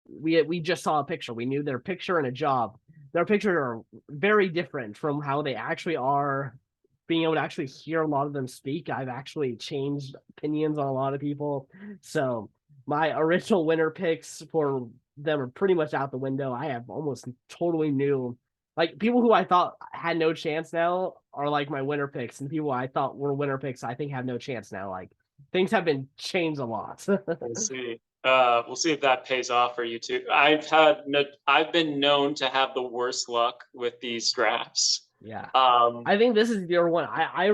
we just saw a picture. We knew their picture and a job. Their pictures are very different from how they actually are. Being able to actually hear a lot of them speak, I've actually changed opinions on a lot of people. So my original winner picks for them are pretty much out the window. I have almost totally new, like people who I thought had no chance now are like my winner picks, and people I thought were winner picks I think have no chance now. Like things have been changed a lot. We'll see. We'll see if that pays off for you too. I've been known to have the worst luck with these drafts. Yeah. Um, I think this is your one. I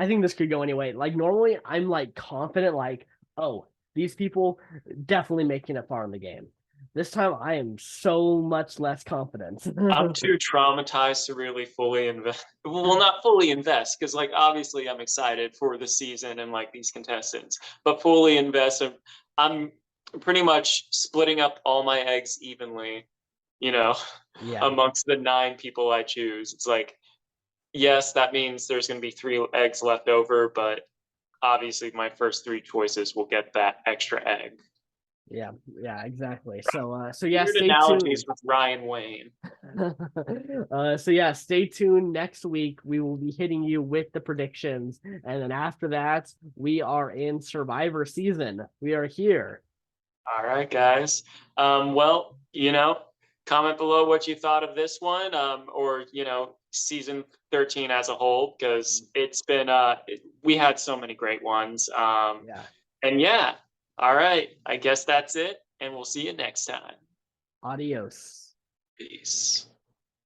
think this could go anyway. Like normally I'm like confident, like, oh, these people definitely making it far in the game. This time I am so much less confident. I'm too traumatized to really fully invest. Well, not fully invest because, like, obviously, I'm excited for the season and like these contestants, but fully invest. I'm pretty much splitting up all my eggs evenly, you know, Yeah. amongst the 9 people I choose. It's like, yes, that means there's going to be 3 eggs left over, but obviously, my first 3 choices will get that extra egg. Yeah, yeah, exactly. So yeah, Weird stay tuned. analogies with Ryan Wayne. So yeah, stay tuned. Next week we will be hitting you with the predictions, and then after that we are in Survivor season. We are here. All right, guys. Well, comment below what you thought of this one, or season 13 as a whole, because it's been we had so many great ones. Yeah. And yeah, all right. I guess that's it, and we'll see you next time. Adios. Peace.